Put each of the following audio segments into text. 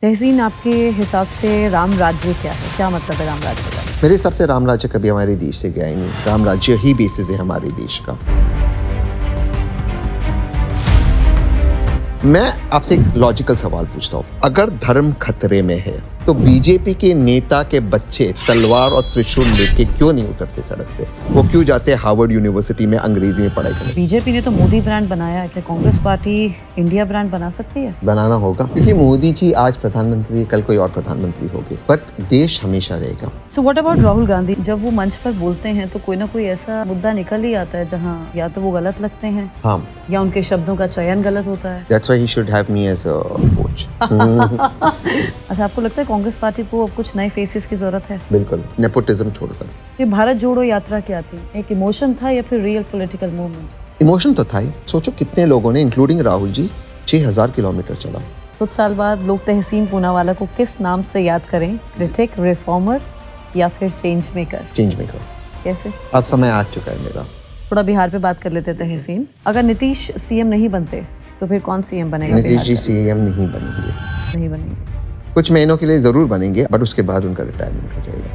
तहसीन, आपके हिसाब से राम राज्य क्या है? क्या मतलब है राम राज्य का? मेरे हिसाब से राम राज्य कभी हमारे देश से गया ही नहीं। राम राज्य ही बेसिस है हमारे देश का। मैं आपसे एक लॉजिकल सवाल पूछता हूँ, अगर धर्म खतरे में है तो बीजेपी के नेता के बच्चे तलवार और त्रिशूल लेके क्यों नहीं उतरते सड़क पे? वो क्यों जाते हार्वर्ड यूनिवर्सिटी में अंग्रेजी में पढ़ाई करने? बीजेपी ने तो मोदी ब्रांड बनाया है, क्या कांग्रेस पार्टी इंडिया ब्रांड बना सकती है? बनाना होगा, क्योंकि मोदी जी आज प्रधानमंत्री, कल कोई और प्रधानमंत्री होंगे, बट देश हमेशा रहेगा। सो व्हाट अबाउट राहुल गांधी? जब वो मंच पर बोलते हैं तो कोई ना कोई ऐसा मुद्दा निकल ही आता है जहाँ या तो वो गलत लगते हैं, हाँ, या उनके शब्दों का चयन गलत होता है। That's why he should have me as a coach. अच्छा, आपको लगता है कांग्रेस पार्टी को अब कुछ नए फेसेस की जरूरत है? बिल्कुल, नेपोटिज्म छोड़कर। ये भारत जोड़ो यात्रा क्या थी? एक इमोशन था या फिर रियल पॉलिटिकल मूवमेंट? इमोशन तो था ही। सोचो कितने लोगों ने, इंक्लूडिंग राहुल जी, 6000 किलोमीटर चला। कुछ साल बाद लोग तहसीन पूनावाला को किस नाम से याद करें? क्रिटिक, रिफॉर्मर या फिर चेंज मेकर? Change maker. कैसे? अब समय आ चुका है मेरा। थोड़ा बिहार पे बात कर लेते हैं तहसीन। अगर नीतीश सीएम नहीं बनते तो फिर कौन सीएम बनेगा? नीतीश जी सीएम नहीं बनेंगे। नहीं बनेंगे। कुछ महीनों के लिए जरूर बनेंगे, बट उसके बाद उनका रिटायरमेंट हो जाएगा।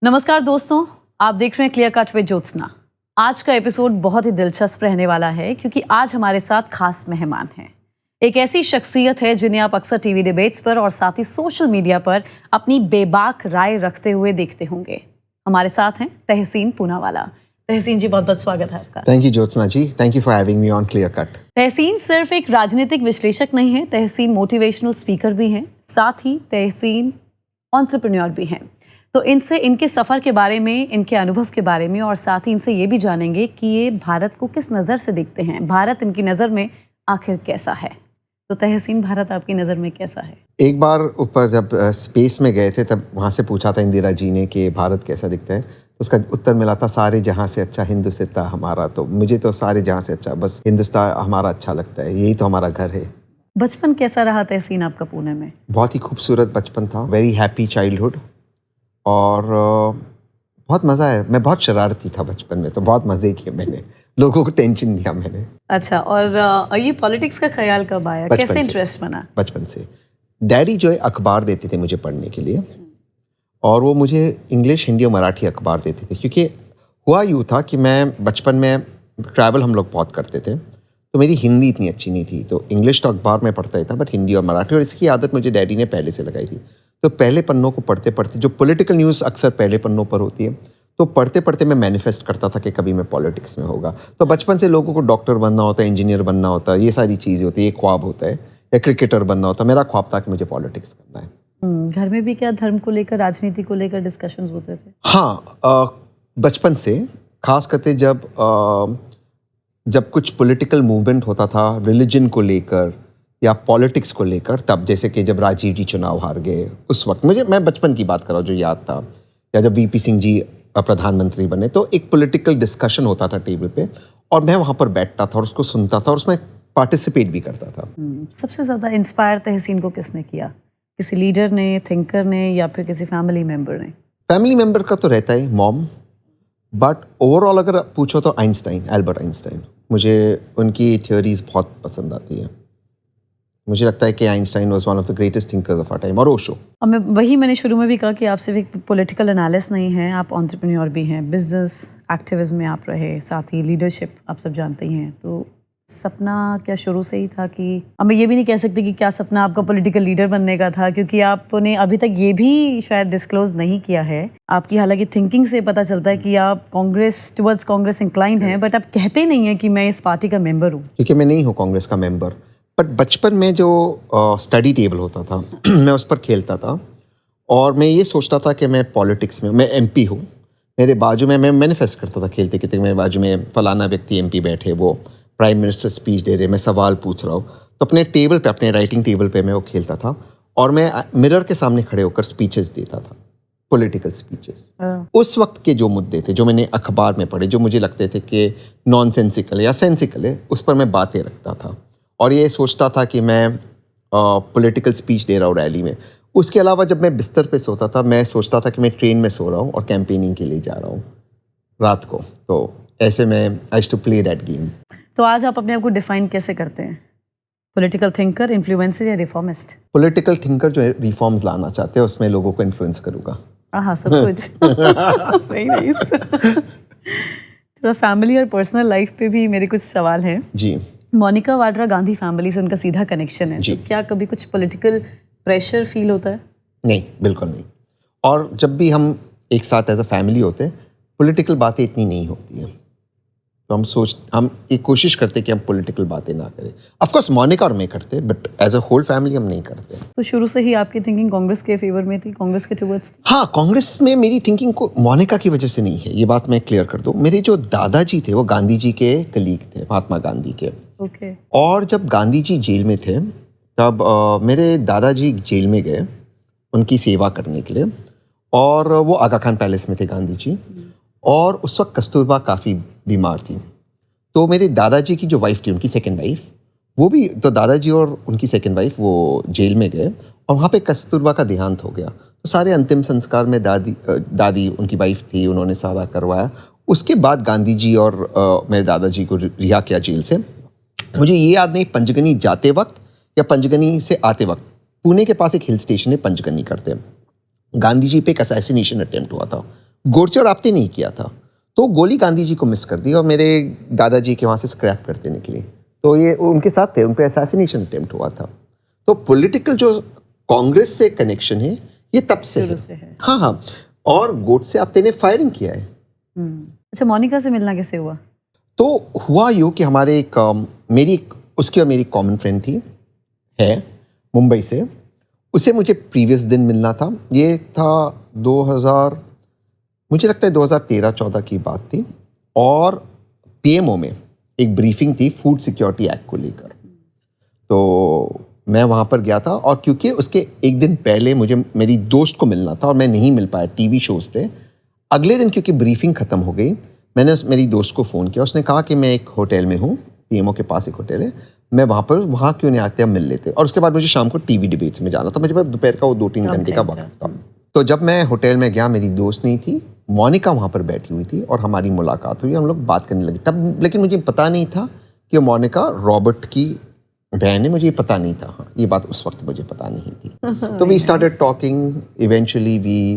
नमस्कार दोस्तों, आप देख रहे हैं क्लियर कट विद ज्योत्सना। आज का एपिसोड बहुत ही दिलचस्प रहने वाला है क्योंकि आज हमारे साथ खास मेहमान हैं। एक ऐसी शख्सियत है जिन्हें आप अक्सर टीवी डिबेट्स पर और साथ ही सोशल मीडिया पर अपनी बेबाक राय रखते हुए देखते होंगे। हमारे साथ हैं तहसीन पूनावाला। तहसीन जी, बहुत बहुत स्वागत है आपका। Thank you Jyotsna ji, thank you for having me on clear cut. Tehseen सिर्फ एक राजनीतिक विश्लेषक नहीं है, तहसीन मोटिवेशनल स्पीकर भी हैं, साथ ही तहसीन एंटरप्रेन्योर भी हैं। तो इनसे इनके सफ़र के बारे में, इनके अनुभव के बारे में और साथ ही इनसे ये भी जानेंगे कि ये भारत को किस नज़र से देखते हैं, भारत इनकी नज़र में आखिर कैसा है। तो तहसीन, भारत आपकी नज़र में कैसा है? एक बार ऊपर जब स्पेस में गए थे तब वहाँ से पूछा था इंदिरा जी ने कि भारत कैसा दिखता है, तो उसका उत्तर मिला था सारे जहाँ से अच्छा हिंदुस्तान हमारा। तो मुझे तो सारे जहाँ से अच्छा बस हिंदुस्तान हमारा अच्छा लगता है, यही तो हमारा घर है। बचपन कैसा रहा तहसीन आपका पुणे में? बहुत ही खूबसूरत बचपन था, वेरी हैप्पी चाइल्डहुड, और बहुत मज़ा है। मैं बहुत शरारती था बचपन में, तो बहुत मज़े किए मैंने, लोगों को टेंशन दिया मैंने। अच्छा, और ये पॉलिटिक्स का ख्याल कब आया, कैसे इंटरेस्ट बना? बचपन से डैडी जो है अखबार देते थे मुझे पढ़ने के लिए, और वो मुझे इंग्लिश, हिंदी और मराठी अखबार देते थे। क्योंकि हुआ यूँ था कि मैं बचपन में ट्रैवल हम लोग बहुत करते थे, तो मेरी हिंदी इतनी अच्छी नहीं थी, तो इंग्लिश तो अखबार में पढ़ता ही था, बट हिंदी और मराठी, और इसकी आदत मुझे डैडी ने पहले से लगाई थी। तो पहले पन्नों को पढ़ते पढ़ते, जो पॉलिटिकल न्यूज़ अक्सर पहले पन्नों पर होती है, तो पढ़ते पढ़ते मैं मैनिफेस्ट करता था कि कभी मैं पॉलिटिक्स में होगा। तो बचपन से लोगों को डॉक्टर बनना होता है, इंजीनियर बनना होता है, ये सारी चीज़ें होती है, ये ख्वाब होता है, या क्रिकेटर बनना होता है। मेरा ख्वाब था कि मुझे पॉलिटिक्स करना है। घर में भी क्या धर्म को लेकर, राजनीति को लेकर डिस्कशंस होते थे? हाँ, बचपन से खास करके जब कुछ पॉलिटिकल मूवमेंट होता था रिलीजन को लेकर या पॉलिटिक्स को लेकर, तब जैसे कि जब राजीव जी चुनाव हार गए उस वक्त, मैं बचपन की बात कर रहा हूँ जो याद था, या जब वीपी सिंह जी प्रधानमंत्री बने, तो एक पॉलिटिकल डिस्कशन होता था टेबल पे, और मैं वहाँ पर बैठता था और उसको सुनता था और उसमें पार्टिसिपेट भी करता था। सबसे ज़्यादा इंस्पायर तहसीन को किसने किया? किसी लीडर ने, थिंकर ने, या फिर किसी फैमिली मेम्बर ने? फैमिली मेम्बर का तो रहता ही, मॉम, बट ओवरऑल अगर पूछो तो आइंस्टाइन, एल्बर्ट आइंस्टाइन। मुझे उनकी थ्योरीज बहुत पसंद आती हैं। मुझे लगता है कि Einstein was one of the greatest thinkers of our time, और ओशो। और मैंने शुरू में भी कहा कि आप सिर्फ एक पॉलिटिकल एनालिस्ट नहीं हैं, आप एंटरप्रेन्योर भी हैं, बिजनेस एक्टिविज्म में आप रहे, साथ ही लीडरशिप आप सब जानते ही हैं। तो सपना क्या शुरू से ही था कि, अब मैं ये भी नहीं कह सकती कि क्या सपना आपका पॉलिटिकल लीडर बनने का था, क्योंकि आपने अभी तक ये भी शायद डिस्क्लोज नहीं किया है आपकी, हालांकि थिंकिंग से पता चलता है कि आप टुवर्ड्स कांग्रेस इंक्लाइंड हैं, बट आप कहते नहीं हैं कि मैं इस पार्टी का मेंबर हूँ। क्योंकि मैं नहीं हूँ कांग्रेस का मेंबर, बट बचपन में जो स्टडी टेबल होता था मैं उस पर खेलता था, और मैं ये सोचता था कि मैं पॉलिटिक्स में, मैं एमपी हूँ, मेरे बाजू में, मैं मैनिफेस्ट करता था खेलते खेलते, मेरे बाजू में फलाना व्यक्ति एमपी बैठे, वो प्राइम मिनिस्टर स्पीच दे रहे, मैं सवाल पूछ रहा हूँ, तो अपने टेबल पे, अपने राइटिंग टेबल पे मैं वो खेलता था, और मैं मिरर के सामने खड़े होकर स्पीचेस देता था, पॉलिटिकल स्पीचेस। उस वक्त के जो मुद्दे थे जो मैंने अखबार में पढ़े, जो मुझे लगते थे कि नॉनसेंसिकल या सेंसिकल है, उस पर मैं बातें रखता था, और ये सोचता था कि मैं पॉलिटिकल स्पीच दे रहा हूँ रैली में। उसके अलावा जब मैं बिस्तर पे सोता था, मैं सोचता था कि मैं ट्रेन में सो रहा हूँ और कैंपेनिंग के लिए जा रहा हूँ रात को। तो ऐसे में I used to play that game. तो आज आप अपने आप को डिफाइन कैसे करते हैं? पॉलिटिकल थिंकर, इन्फ्लुएंसर या रिफॉर्मिस्ट? पॉलिटिकल थिंकर जो रिफॉर्म्स लाना चाहते हैं उसमें लोगों को इन्फ्लुएंस करूँगा। हाँ, सब कुछ। Very nice. थोड़ा फैमिली और पर्सनल लाइफ पे भी मेरे कुछ सवाल हैं। जी। मोनिका वाड्रा गांधी फैमिली से उनका सीधा कनेक्शन है, जी। तो क्या कभी कुछ पॉलिटिकल प्रेशर फील होता है? नहीं, बिल्कुल नहीं। और जब भी हम एक साथ एज अ फैमिली होते हैं, पॉलिटिकल बातें इतनी नहीं होती हैं। तो हम एक कोशिश करते हैं कि हम पॉलिटिकल बातें ना करें। ऑफ कोर्स मोनिका और मैं करते, but as a whole family हम नहीं करते। तो शुरू से ही आपकी थिंकिंग कांग्रेस के फेवर में थी, कांग्रेस के टुवर्ड्स थी? हाँ, कांग्रेस में मेरी थिंकिंग को मोनिका की वजह से नहीं है, ये बात मैं क्लियर कर दूं। मेरे जो दादाजी थे वो गांधी जी के कलीग थे, महात्मा गांधी के। ओके। और जब गांधी जी जेल में थे तब मेरे दादाजी जेल में गए उनकी सेवा करने के लिए, और वो आगा खान पैलेस में थे गांधी जी। और उस वक्त कस्तूरबा काफ़ी बीमार थी, तो मेरे दादाजी की जो वाइफ थी, उनकी सेकंड वाइफ, वो भी, तो दादाजी और उनकी सेकंड वाइफ वो जेल में गए और वहाँ पे कस्तूरबा का देहांत हो गया। तो सारे अंतिम संस्कार में दादी उनकी वाइफ थी, उन्होंने सारा करवाया। उसके बाद गांधी जी और मेरे दादाजी को रिहा किया जेल से। मुझे ये याद नहीं पंचगनी जाते वक्त या पंचगनी से आते वक्त, पुणे के पास एक हिल स्टेशन है पंचगनी करते, गांधी जी पे एक असैसिनेशन अटेम्प्ट हुआ था। गोडसे और आप्टे नहीं किया था, तो गोली गांधी जी को मिस कर दी और मेरे दादाजी के वहाँ से स्क्रैप करते निकली। तो ये उनके साथ थे, उन पे असैसिनेशन अटेम्प्ट हुआ था। तो पॉलिटिकल जो कांग्रेस से कनेक्शन है ये तब से है। हाँ हाँ, और गोडसे आप्टे ने फायरिंग किया है। अच्छा, मोनिका से मिलना कैसे हुआ? तो हुआ यूँ कि हमारे उसकी और मेरी कॉमन फ्रेंड थी, है मुंबई से। उसे मुझे प्रीवियस दिन मिलना था। ये था 2000, मुझे लगता है 2013-14 की बात थी, और पीएमओ में एक ब्रीफिंग थी फूड सिक्योरिटी एक्ट को लेकर। तो मैं वहाँ पर गया था, और क्योंकि उसके एक दिन पहले मुझे मेरी दोस्त को मिलना था और मैं नहीं मिल पाया, टीवी शोज़ थे। अगले दिन क्योंकि ब्रीफिंग ख़त्म हो गई, मैंने मेरी दोस्त को फ़ोन किया। उसने कहा कि मैं एक होटल में हूँ, पीएमओ के पास एक होटल है, मैं वहाँ क्यों नहीं आते, हम मिल लेते। और उसके बाद मुझे शाम को टीवी डिबेट्स में जाना था, मुझे दोपहर का वो 2-3 घंटे का वक्त था। तो जब मैं होटल में गया, मेरी दोस्त नहीं थी, मोनिका वहाँ पर बैठी हुई थी और हमारी मुलाकात हुई, हम लोग बात करने लगे तब। लेकिन मुझे पता नहीं था कि मोनिका रॉबर्ट की बहन है, मुझे पता नहीं था। हाँ, ये बात उस वक्त मुझे पता नहीं थी। तो we started talking, eventually we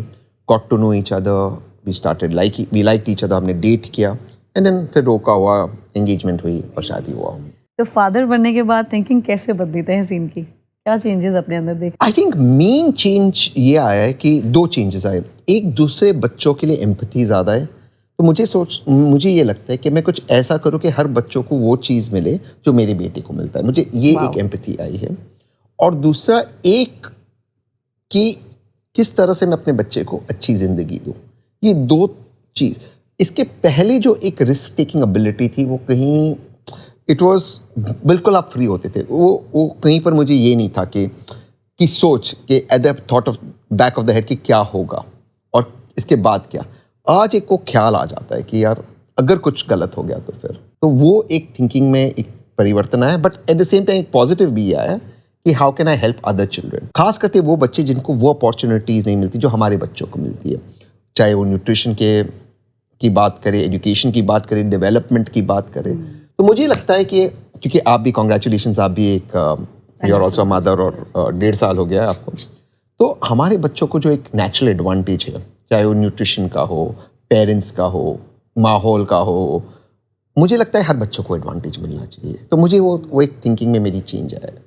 got to know each other, we liked each other, हमने डेट किया, एंड देन फिर रोका हुआ, एंगेजमेंट हुई और शादी हुआ। तो फादर बनने के बाद थिंकिंग कैसे बदली तहसीन की? क्या चेंजेस अपने अंदर देखे? आई थिंक मेन चेंज ये आया है कि 2 चेंजेस आए। एक, दूसरे बच्चों के लिए एम्पैथी ज़्यादा है। तो मुझे ये लगता है कि मैं कुछ ऐसा करूँ कि हर बच्चों को वो चीज़ मिले जो मेरे बेटे को मिलता है। मुझे ये एक एम्पैथी आई है। और दूसरा एक कि किस तरह से मैं अपने बच्चे को अच्छी ज़िंदगी दूँ। ये 2 चीज़। इसके पहले जो एक रिस्क टेकिंग एबिलिटी थी, वो कहीं इट वाज बिल्कुल आप फ्री होते थे। वो कहीं पर मुझे ये नहीं था कि सोच कि at the thought of back of the head कि क्या होगा और इसके बाद क्या। आज एक को ख्याल आ जाता है कि यार अगर कुछ गलत हो गया तो फिर, तो वो एक थिंकिंग में एक परिवर्तन आया। But at the same time एक पॉजिटिव भी आया है कि how can I help other children, खास करके वो बच्चे जिनको वो अपॉर्चुनिटीज़ नहीं मिलती जो हमारे बच्चों को मिलती है। चाहे वो न्यूट्रिशन की बात करें, एजुकेशन की बात करें, डेवलपमेंट की बात करें। तो मुझे लगता है कि क्योंकि आप भी, कॉन्ग्रेचुलेशंस, आप भी एक यू आर ऑल्सो मदर, और 1.5 साल हो गया है आपको। तो हमारे बच्चों को जो एक नेचुरल एडवांटेज है, चाहे वो न्यूट्रिशन का हो, पेरेंट्स का हो, माहौल का हो, मुझे लगता है हर बच्चों को एडवांटेज मिलना चाहिए। तो मुझे वो एक थिंकिंग में मेरी चेंज आया है,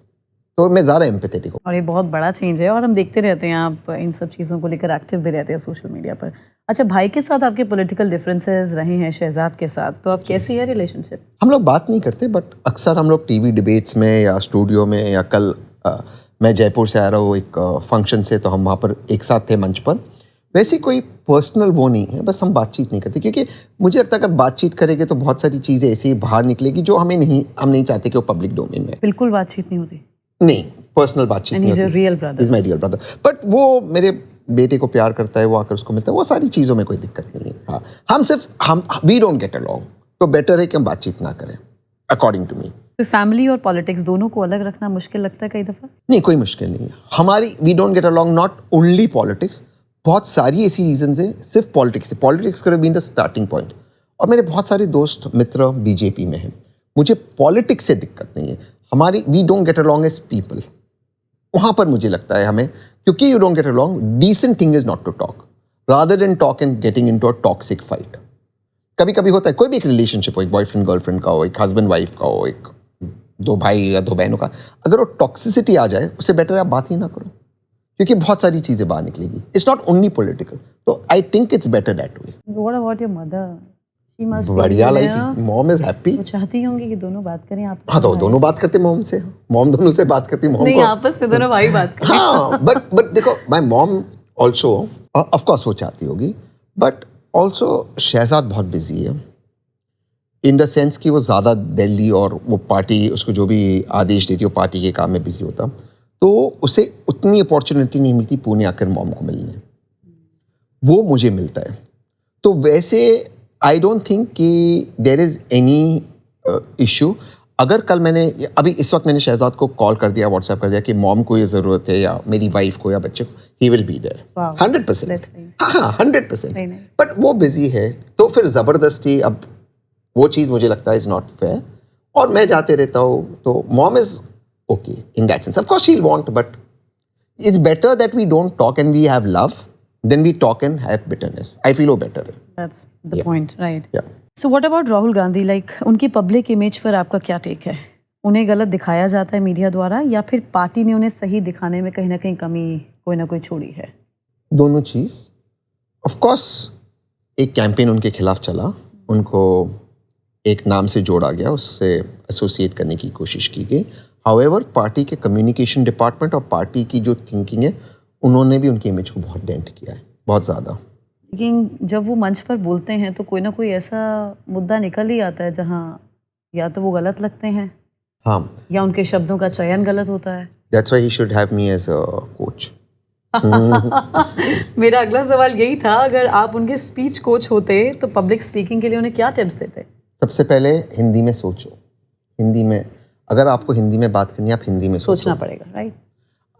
तो मैं ज़्यादा एम्पैथेटिक हूँ। और ये बहुत बड़ा चेंज है, और हम देखते रहते हैं आप इन सब चीज़ों को लेकर एक्टिव भी रहते हैं सोशल मीडिया पर। अच्छा, भाई के साथ आपके पॉलिटिकल डिफरेंसेस रहे हैं, शहजाद के साथ, तो आप कैसी है रिलेशनशिप? हम लोग बात नहीं करते, बट अक्सर हम लोग टीवी डिबेट्स में या स्टूडियो में, या कल मैं जयपुर से आ रहा हूँ एक फंक्शन से, तो हम वहाँ पर एक साथ थे मंच पर। वैसे कोई पर्सनल वो नहीं है, बस हम बातचीत नहीं करते, क्योंकि मुझे लगता है अगर बातचीत करेंगे तो बहुत सारी चीज़ें ऐसी बाहर निकलेगी जो हम नहीं चाहते कि वो पब्लिक डोमेन में। बिल्कुल बातचीत नहीं होती? नहीं, पर्सनल बातचीत नहीं होती। Real brother is my real brother. But वो मेरे बेटे को प्यार करता है, वो आकर उसको मिलता है, वो सारी चीज़ों में कोई दिक्कत नहीं है। हाँ, हम वी डोंट गेट अलोंग, तो बेटर है कि हम बातचीत ना करें, अकॉर्डिंग टू मी। तो फैमिली और पॉलिटिक्स दोनों को अलग रखना मुश्किल लगता है कई दफ़ा? नहीं, कोई मुश्किल नहीं है। हमारी we don't get along not only politics, बहुत सारी ऐसी रीजंस हैं। सिर्फ politics could have been the starting point. और मेरे बहुत सारे दोस्त मित्र बीजेपी में हैं, मुझे पॉलिटिक्स से दिक्कत नहीं है, हमारी we don't get along as people, वहाँ पर मुझे लगता है हमें, क्योंकि you don't get along, decent thing is not to talk rather than talk and getting into a toxic fight. कभी कभी होता है, कोई भी एक रिलेशनशिप हो, एक बॉयफ्रेंड गर्लफ्रेंड का हो, एक हस्बैंड वाइफ का हो, एक दो भाई या दो बहनों का, अगर वो टॉक्सिसिटी आ जाए उससे बेटर है आप बात ही ना करो, क्योंकि बहुत सारी चीज़ें बाहर निकलेगी। इट्स नॉट ओनली पॉलिटिकल, तो I think it's better that way. What about your mother? She must बढ़िया लाइफ, मॉम इज हैप्पी। वो चाहती होंगी कि दोनों बात करें आपस हाँ, तो दोनों बात करते मॉम से, मॉम दोनों से बात करती, मॉम नहीं, को आपस में दोनों भाई बात करें। हाँ, बट देखो, my mom also of course वो चाहती होगी, बट ऑल्सो शहजाद बहुत बिजी है इन द सेंस कि वो ज़्यादा दिल्ली और वो पार्टी उसको जो भी आदेश देती है वो पार्टी के काम में बिजी होता, तो उसे उतनी अपॉर्चुनिटी नहीं मिलती पुणे आकर मॉम को मिलने, वो मुझे मिलता है। तो वैसे आई डोंट थिंक कि देयर इज़ एनी इशू। अगर कल मैंने, अभी इस वक्त मैंने शहजाद को कॉल कर दिया, व्हाट्सएप कर दिया कि मॉम को ये ज़रूरत है या मेरी वाइफ को या बच्चे को, ही विल बी देयर 100%। हाँ, 100%। बट वो बिजी है, तो फिर ज़बरदस्ती, अब वो चीज़ मुझे लगता है इज़ नॉट फेयर, और मैं जाते रहता हूँ, तो mom is okay in that sense. Of course she will want, but it's better that we don't talk and we have love then we talk and have bitterness. I feel वो better है। That's the point, right? या so what about Rahul Gandhi? Like उनकी public image पर आपका क्या take है? उन्हें गलत दिखाया जाता है मीडिया द्वारा, या फिर पार्टी ने उन्हें सही दिखाने में कहीं ना कहीं कमी कोई ना कोई छोड़ी है? दोनों चीज़। ऑफ कोर्स एक कैंपेन उनके खिलाफ चला, उनको एक नाम से जोड़ा गया, उससे एसोसिएट करने की कोशिश की गई। हाउएवर पार्टी के कम्युनिकेशन डिपार्टमेंट और पार्टी की जो थिंकिंग है, उन्होंने भी उनकी इमेज को बहुत डेंट किया है, बहुत ज़्यादा। लेकिन जब वो मंच पर बोलते हैं तो कोई ना कोई ऐसा मुद्दा निकल ही आता है जहाँ या तो वो गलत लगते हैं, हाँ, या उनके शब्दों का चयन गलत होता है। That's why he should have me as a coach. मेरा अगला सवाल यही था, अगर आप उनके स्पीच कोच होते तो पब्लिक स्पीकिंग के लिए उन्हें क्या टिप्स देते? सबसे पहले हिंदी में सोचो, हिंदी में, अगर आपको हिंदी में बात करनी है, आप हिंदी में सोचना पड़ेगा, राइट?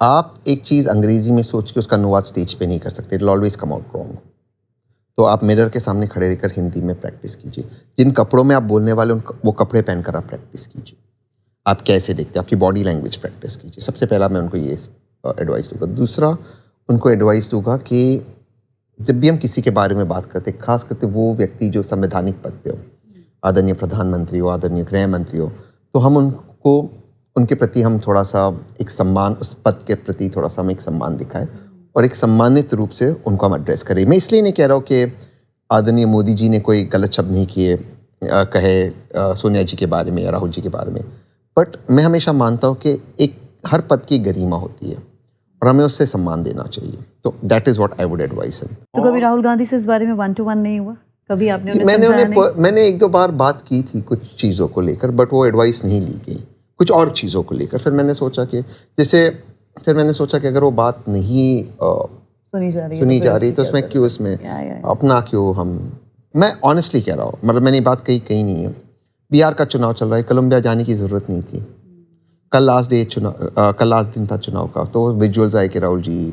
आप एक चीज़ अंग्रेजी में सोच के उसका अनुवाद स्टेज पे नहीं कर सकते, it will always come out wrong. तो आप मिरर के सामने खड़े रहकर हिंदी में प्रैक्टिस कीजिए। जिन कपड़ों में आप बोलने वाले वो कपड़े पहनकर आप प्रैक्टिस कीजिए। आप कैसे देखते हैं, आपकी बॉडी लैंग्वेज प्रैक्टिस कीजिए। सबसे पहला मैं उनको ये एडवाइस दूंगा। दूसरा, उनको एडवाइस दूंगा कि जब भी हम किसी के बारे में बात करते, खास करके वो व्यक्ति जो संवैधानिक पद पे हो, आदरणीय प्रधानमंत्री हो, आदरणीय गृह मंत्री हो, तो हम उनको, उनके प्रति हम थोड़ा सा एक सम्मान, उस पद के प्रति थोड़ा सा हम एक सम्मान दिखाएं और एक सम्मानित रूप से उनको हम एड्रेस करें। मैं इसलिए नहीं कह रहा हूँ कि आदरणीय मोदी जी ने कोई गलत शब्द नहीं किए, कहे सोनिया जी के बारे में या राहुल जी के बारे में, बट मैं हमेशा मानता हूँ कि एक हर पद की गरिमा होती है और हमें उससे सम्मान देना चाहिए। तो that is what I would advise him. तो कभी राहुल गांधी से इस बारे में 1-to-1 नहीं हुआ? कभी आपने उन्हें समझाया नहीं? मैंने एक दो बार बात की थी कुछ चीज़ों को लेकर, बट वो एडवाइस नहीं ली गई, कुछ और चीज़ों को लेकर। फिर मैंने सोचा कि अगर वो बात नहीं सुनी जा रही तो उसमें क्यों, इसमें अपना क्यों हम, मैं ऑनेस्टली कह रहा हूँ, मतलब मैंने बात कही नहीं है। बिहार का चुनाव चल रहा है, कोलंबिया जाने की ज़रूरत नहीं थी। कल लास्ट दिन था चुनाव का, तो विजुअल्स आए कि राहुल जी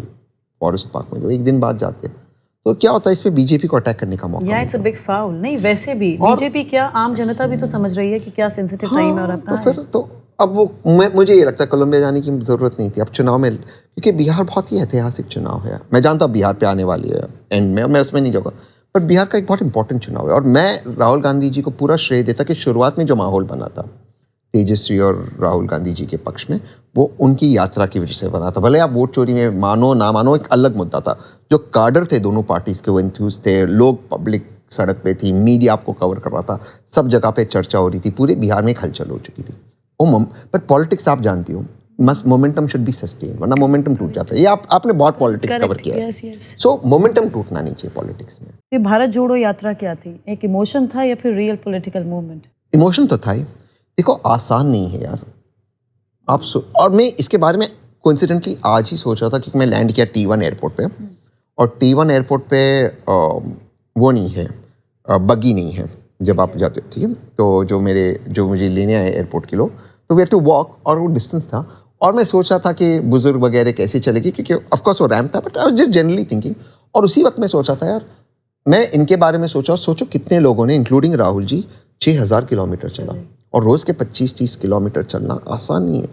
फॉरेस्ट पार्क में, एक दिन बाद जाते, तो क्या होता है, इसमें बीजेपी को अटैक करने का मौका। It's a big foul. नहीं, वैसे भी बीजेपी क्या, आम जनता भी तो समझ रही है कि क्या सेंसिटिव टाइम है और अब तो फिर तो अब वो मुझे ये लगता है कोलंबिया जाने की ज़रूरत नहीं थी अब चुनाव में, क्योंकि बिहार बहुत ही ऐतिहासिक चुनाव है। मैं जानता हूँ बिहार पे आने वाली है एंड में, मैं उसमें नहीं जाऊँगा, पर बिहार का एक बहुत इंपॉर्टेंट चुनाव है। और मैं राहुल गांधी जी को पूरा श्रेय देता कि शुरुआत में जो माहौल बना था तेजस्वी और राहुल गांधी जी के पक्ष में, वो उनकी यात्रा की वजह से बना था। भले आप वोट चोरी में मानो ना मानो, एक अलग मुद्दा था। जो कार्डर थे दोनों पार्टीज के, वो एंथ्यूज थे, लोग, पब्लिक सड़क पे थी, मीडिया आपको कवर कर रहा था, सब जगह पे चर्चा हो रही थी, पूरे बिहार में एक हलचल हो चुकी थी। पर पॉलिटिक्स आप जानती हो, must momentum should be sustain, वरना मोमेंटम टूट जाता है। ये आपने बहुत पॉलिटिक्स कवर किया है, सो मोमेंटम टूटना नहीं चाहिए पॉलिटिक्स में। ये भारत जोड़ो यात्रा क्या थी? एक इमोशन था या फिर रियल पॉलिटिकल मूवमेंट? इमोशन तो था ही। देखो, आसान नहीं है यार। और मैं इसके बारे में कोइंसिडेंटली आज ही सोच रहा था, क्योंकि मैं लैंड किया T1 एयरपोर्ट पे, और T1 एयरपोर्ट पे वो नहीं है, बग्गी नहीं है जब आप जाते हो, ठीक है। तो जो मुझे लेने आए एयरपोर्ट के लोग, तो वी हैव टू वॉक, और वो डिस्टेंस था, और मैं सोच रहा था कि बुजुर्ग वगैरह कैसे चलेगी, क्योंकि ऑफकोर्स वो रैम्प था, but I was just generally thinking. और उसी वक्त मैं सोचा था, यार मैं इनके बारे में सोचो कितने लोगों ने, इंक्लूडिंग राहुल जी, 6000 किलोमीटर चला, और रोज़ के 25-30 किलोमीटर चलना आसान नहीं है।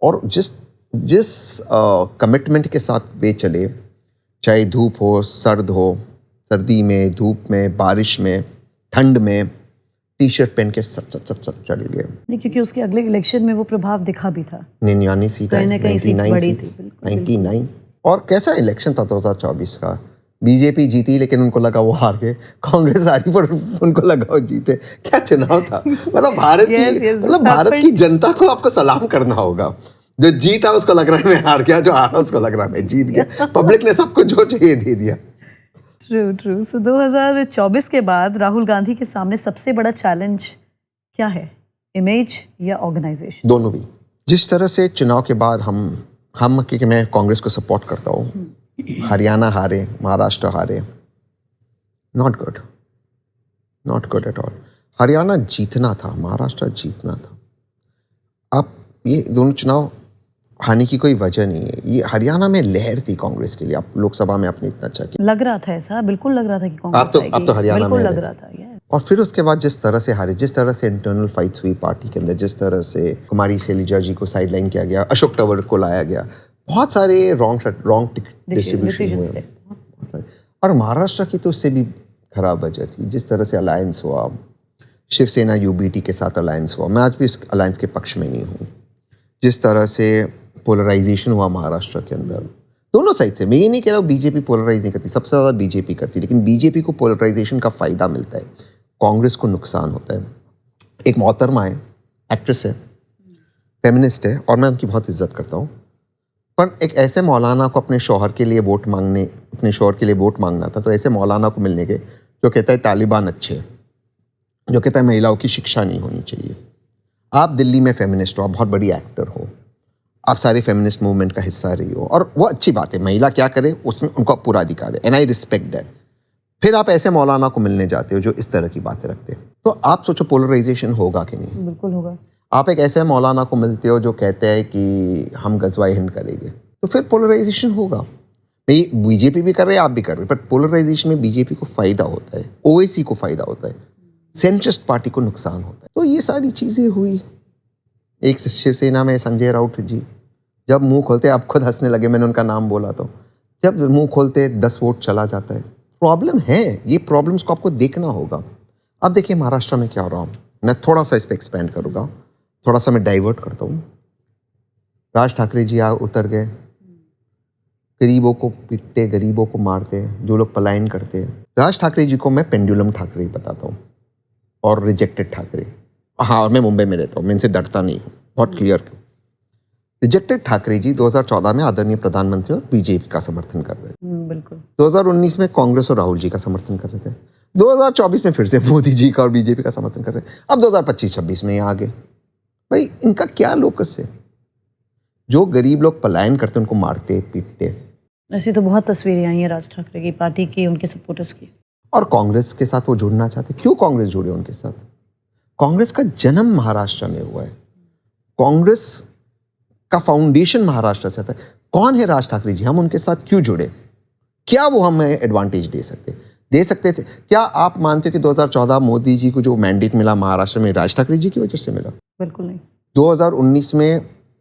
और जिस जिस कमिटमेंट के साथ वे चले, चाहे धूप हो, सर्द हो, सर्दी में, धूप में, बारिश में, ठंड में, टी शर्ट पहन के सब चल गए। नहीं, क्योंकि उसके अगले इलेक्शन में वो प्रभाव दिखा भी था। 99 सीट कहीं ना कहीं सीट्स बड़ी थी। 99। और कैसा इलेक्शन था 2024 का? बीजेपी जीती लेकिन उनको लगा वो हार गए, कांग्रेस हारी पर उनको लगा वो जीते। क्या चुनाव था? मतलब भारत की जनता को आपको सलाम करना होगा। जो जीता उसको लग रहा है मैं हार गया, जो हारा उसको लग रहा है मैं जीत गया। पब्लिक ने सबको जो चाहिए दे दिया। ट्रू। सो 2024 के बाद राहुल गांधी के सामने सबसे बड़ा चैलेंज क्या है? इमेज या ऑर्गेनाइजेशन? दोनों भी। जिस तरह से चुनाव के बाद हम क्योंकि मैं कांग्रेस को सपोर्ट करता हूँ, हरियाणा हारे, महाराष्ट्र हारे, not good at all. Haryana जीतना था, महाराष्ट्र जीतना था। अब ये दोनों चुनाव हानि की कोई वजह नहीं है। ये हरियाणा में लहर थी कांग्रेस के लिए। आप लोकसभा में आपने इतना अच्छा किया, लग रहा था ऐसा, बिल्कुल लग रहा था कि कांग्रेस आएगी। अब तो हरियाणा में लग रहा था। और फिर उसके बाद जिस तरह से हारे, जिस तरह से इंटरनल फाइट्स हुई पार्टी के अंदर, जिस तरह से कुमारी शैलजा जी को साइडलाइन किया गया, अशोक तंवर को लाया गया, बहुत सारे रॉन्ग डिस्ट्रीब्यूशन हुए। और महाराष्ट्र की तो उससे भी खराब वजह थी। जिस तरह से अलायंस हुआ, शिवसेना यूबीटी के साथ अलायंस हुआ, मैं आज भी इस अलायंस के पक्ष में नहीं हूँ। जिस तरह से पोलराइजेशन हुआ महाराष्ट्र के अंदर दोनों साइड से, मैं ये नहीं कह रहा हूँ बीजेपी पोलराइज नहीं करती, सबसे ज़्यादा बीजेपी करती, लेकिन बीजेपी को पोलराइजेशन का फ़ायदा मिलता है, कांग्रेस को नुकसान होता है। एक मोहतरमा है, एक्ट्रेस है, फेमिनिस्ट है, और मैं उनकी बहुत इज्जत करता हूँ, पर एक ऐसे मौलाना को अपने शौहर के लिए वोट मांगना था, तो ऐसे मौलाना को मिलने के जो कहता है तालिबान अच्छे, जो कहता है महिलाओं की शिक्षा नहीं होनी चाहिए। आप दिल्ली में फेमिनिस्ट हो, आप बहुत बड़ी एक्टर हो, आप सारे फेमिनिस्ट मूवमेंट का हिस्सा रही हो, और वो अच्छी बात है, महिला क्या करे उसमें उनका पूरा अधिकार है, एंड आई रिस्पेक्ट दैट। फिर आप ऐसे मौलाना को मिलने जाते हो जो इस तरह की बातें रखते हैं, तो आप सोचो पोलराइजेशन होगा कि नहीं? बिल्कुल होगा। आप एक ऐसे मौलाना को मिलते हो जो कहते हैं कि हम गजवाए हिंद करेंगे, तो फिर पोलराइजेशन होगा। बीजेपी भी कर रहे हैं, आप भी कर रहे हैं, बट पोलराइजेशन में बीजेपी को फ़ायदा होता है, ओवैसी को फ़ायदा होता है, सेंट्रिस्ट पार्टी को नुकसान होता है। तो ये सारी चीज़ें हुई। एक शिवसेना में संजय राउत जी जब मुंह खोलते, आप खुद हंसने लगे मैंने उनका नाम बोला, तो जब मुंह खोलते 10 वोट चला जाता है। प्रॉब्लम है, ये प्रॉब्लम्स को आपको देखना होगा। अब देखिए महाराष्ट्र में क्या हो रहा, मैं थोड़ा सा इस पर एक्सपेंड करूँगा, थोड़ा सा मैं डाइवर्ट करता हूँ। राज ठाकरे जी उतर गए, गरीबों को पीटते, गरीबों को मारते, जो लोग पलायन करते हैं। राज ठाकरे जी को मैं पेंडुलम ठाकरे ही बताता हूँ, और रिजेक्टेड ठाकरे। हाँ, और मैं मुंबई में रहता हूँ, मैं इनसे डरता नहीं हूँ, बहुत क्लियर। रिजेक्टेड ठाकरे जी 2014 में आदरणीय प्रधानमंत्री और बीजेपी का समर्थन कर रहे थे। बिल्कुल। 2019 में कांग्रेस और राहुल जी का समर्थन कर रहे थे। 2024 में फिर से मोदी जी का और बीजेपी का समर्थन कर रहे हैं। अब 2025-26 में ये आ गए। भाई इनका क्या लोकस है? जो गरीब लोग पलायन करते उनको मारते पीटते। ऐसी तो बहुत तस्वीरें आई हैं राज ठाकरे की, पार्टी की, उनके सपोर्टर्स की। और कांग्रेस के साथ वो जुड़ना चाहते। क्यों कांग्रेस जुड़े उनके साथ? कांग्रेस का जन्म महाराष्ट्र में हुआ है, कांग्रेस का फाउंडेशन महाराष्ट्र से आता है। कौन है राज ठाकरे जी? हम उनके साथ क्यों जुड़े? क्या वो हमें एडवांटेज दे सकते थे? क्या आप मानते हो कि 2014 मोदी जी को जो मैंडेट मिला महाराष्ट्र में राज ठाकरे जी की वजह से मिला? बिल्कुल नहीं। 2019 में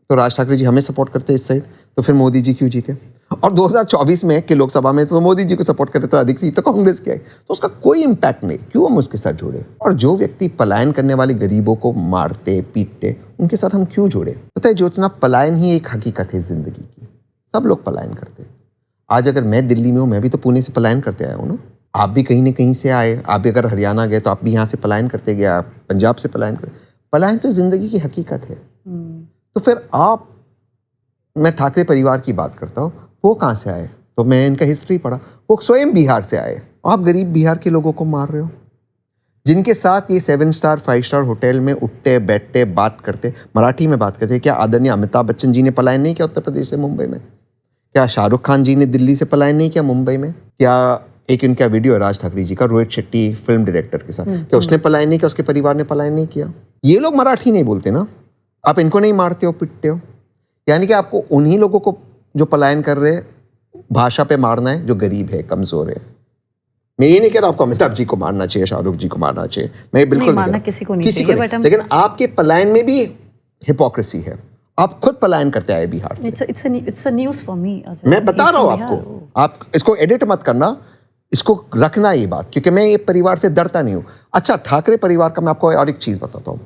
तो राज ठाकरे जी हमें सपोर्ट करते इस साइड, तो फिर मोदी जी क्यों जीते? और 2024 में कि लोकसभा में तो मोदी जी को सपोर्ट करते तो अधिक सीट तो कांग्रेस की आई, तो उसका कोई इम्पैक्ट नहीं। क्यों हम उसके साथ जुड़े? और जो व्यक्ति पलायन करने वाले गरीबों को मारते पीटते उनके साथ हम क्यों जुड़े? पता है ज्योत्सना, पलायन ही एक हकीकत है जिंदगी की। सब लोग पलायन करते। आज अगर मैं दिल्ली में हूँ, मैं भी तो पुणे से पलायन करते आया हूँ ना। आप भी कहीं ना कहीं से आए, आप भी अगर हरियाणा गए तो आप भी यहाँ से पलायन करते गए, आप पंजाब से पलायन करते। पलायन तो जिंदगी की हकीकत है। तो फिर आप, मैं ठाकरे परिवार की बात करता हूँ, वो कहाँ से आए? तो मैं इनका हिस्ट्री पढ़ा, वो स्वयं बिहार से आए। आप गरीब बिहार के लोगों को मार रहे हो, जिनके साथ ये 7 स्टार 5 स्टार होटल में उठते बैठते बात करते, मराठी में बात करते। क्या आदरणीय अमिताभ बच्चन जी ने पलायन नहीं किया उत्तर प्रदेश से मुंबई में? क्या शाहरुख खान जी ने दिल्ली से पलायन नहीं किया मुंबई में? क्या एक इनका वीडियो है राज ठाकरे जी का, रोहित शेट्टी फिल्म डायरेक्टर के साथ, क्या उसने पलायन नहीं किया? उसके परिवार ने पलायन नहीं किया? ये लोग मराठी नहीं बोलते ना, आप इनको नहीं मारते हो पिटते हो। यानी कि आपको उन्हीं लोगों को जो पलायन कर रहे हैं भाषा पे मारना है जो गरीब है, कमजोर है। मैं ये नहीं कह रहा आपको अमिताभ जी को मारना चाहिए, शाहरुख जी को मारना चाहिए, मैं बिल्कुल नहीं मारना कह रहा। किसी को नहीं चाहिए, नहीं। but हम- लेकिन आपके पलायन में भी हिपोक्रेसी है। आप खुद पलायन करते आए बिहार से। It's a news for me. मैं बता रहा हूँ आपको, आप इसको एडिट मत करना, इसको रखना ये बात, क्योंकि मैं ये परिवार से डरता नहीं हूँ। अच्छा, ठाकरे परिवार का मैं आपको और एक चीज़ बताता हूँ।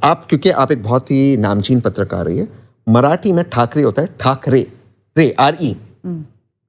आप, क्योंकि आप एक बहुत ही नामचीन पत्रकार रही है, मराठी में ठाकरे होता है ठाकरे, रे, RE,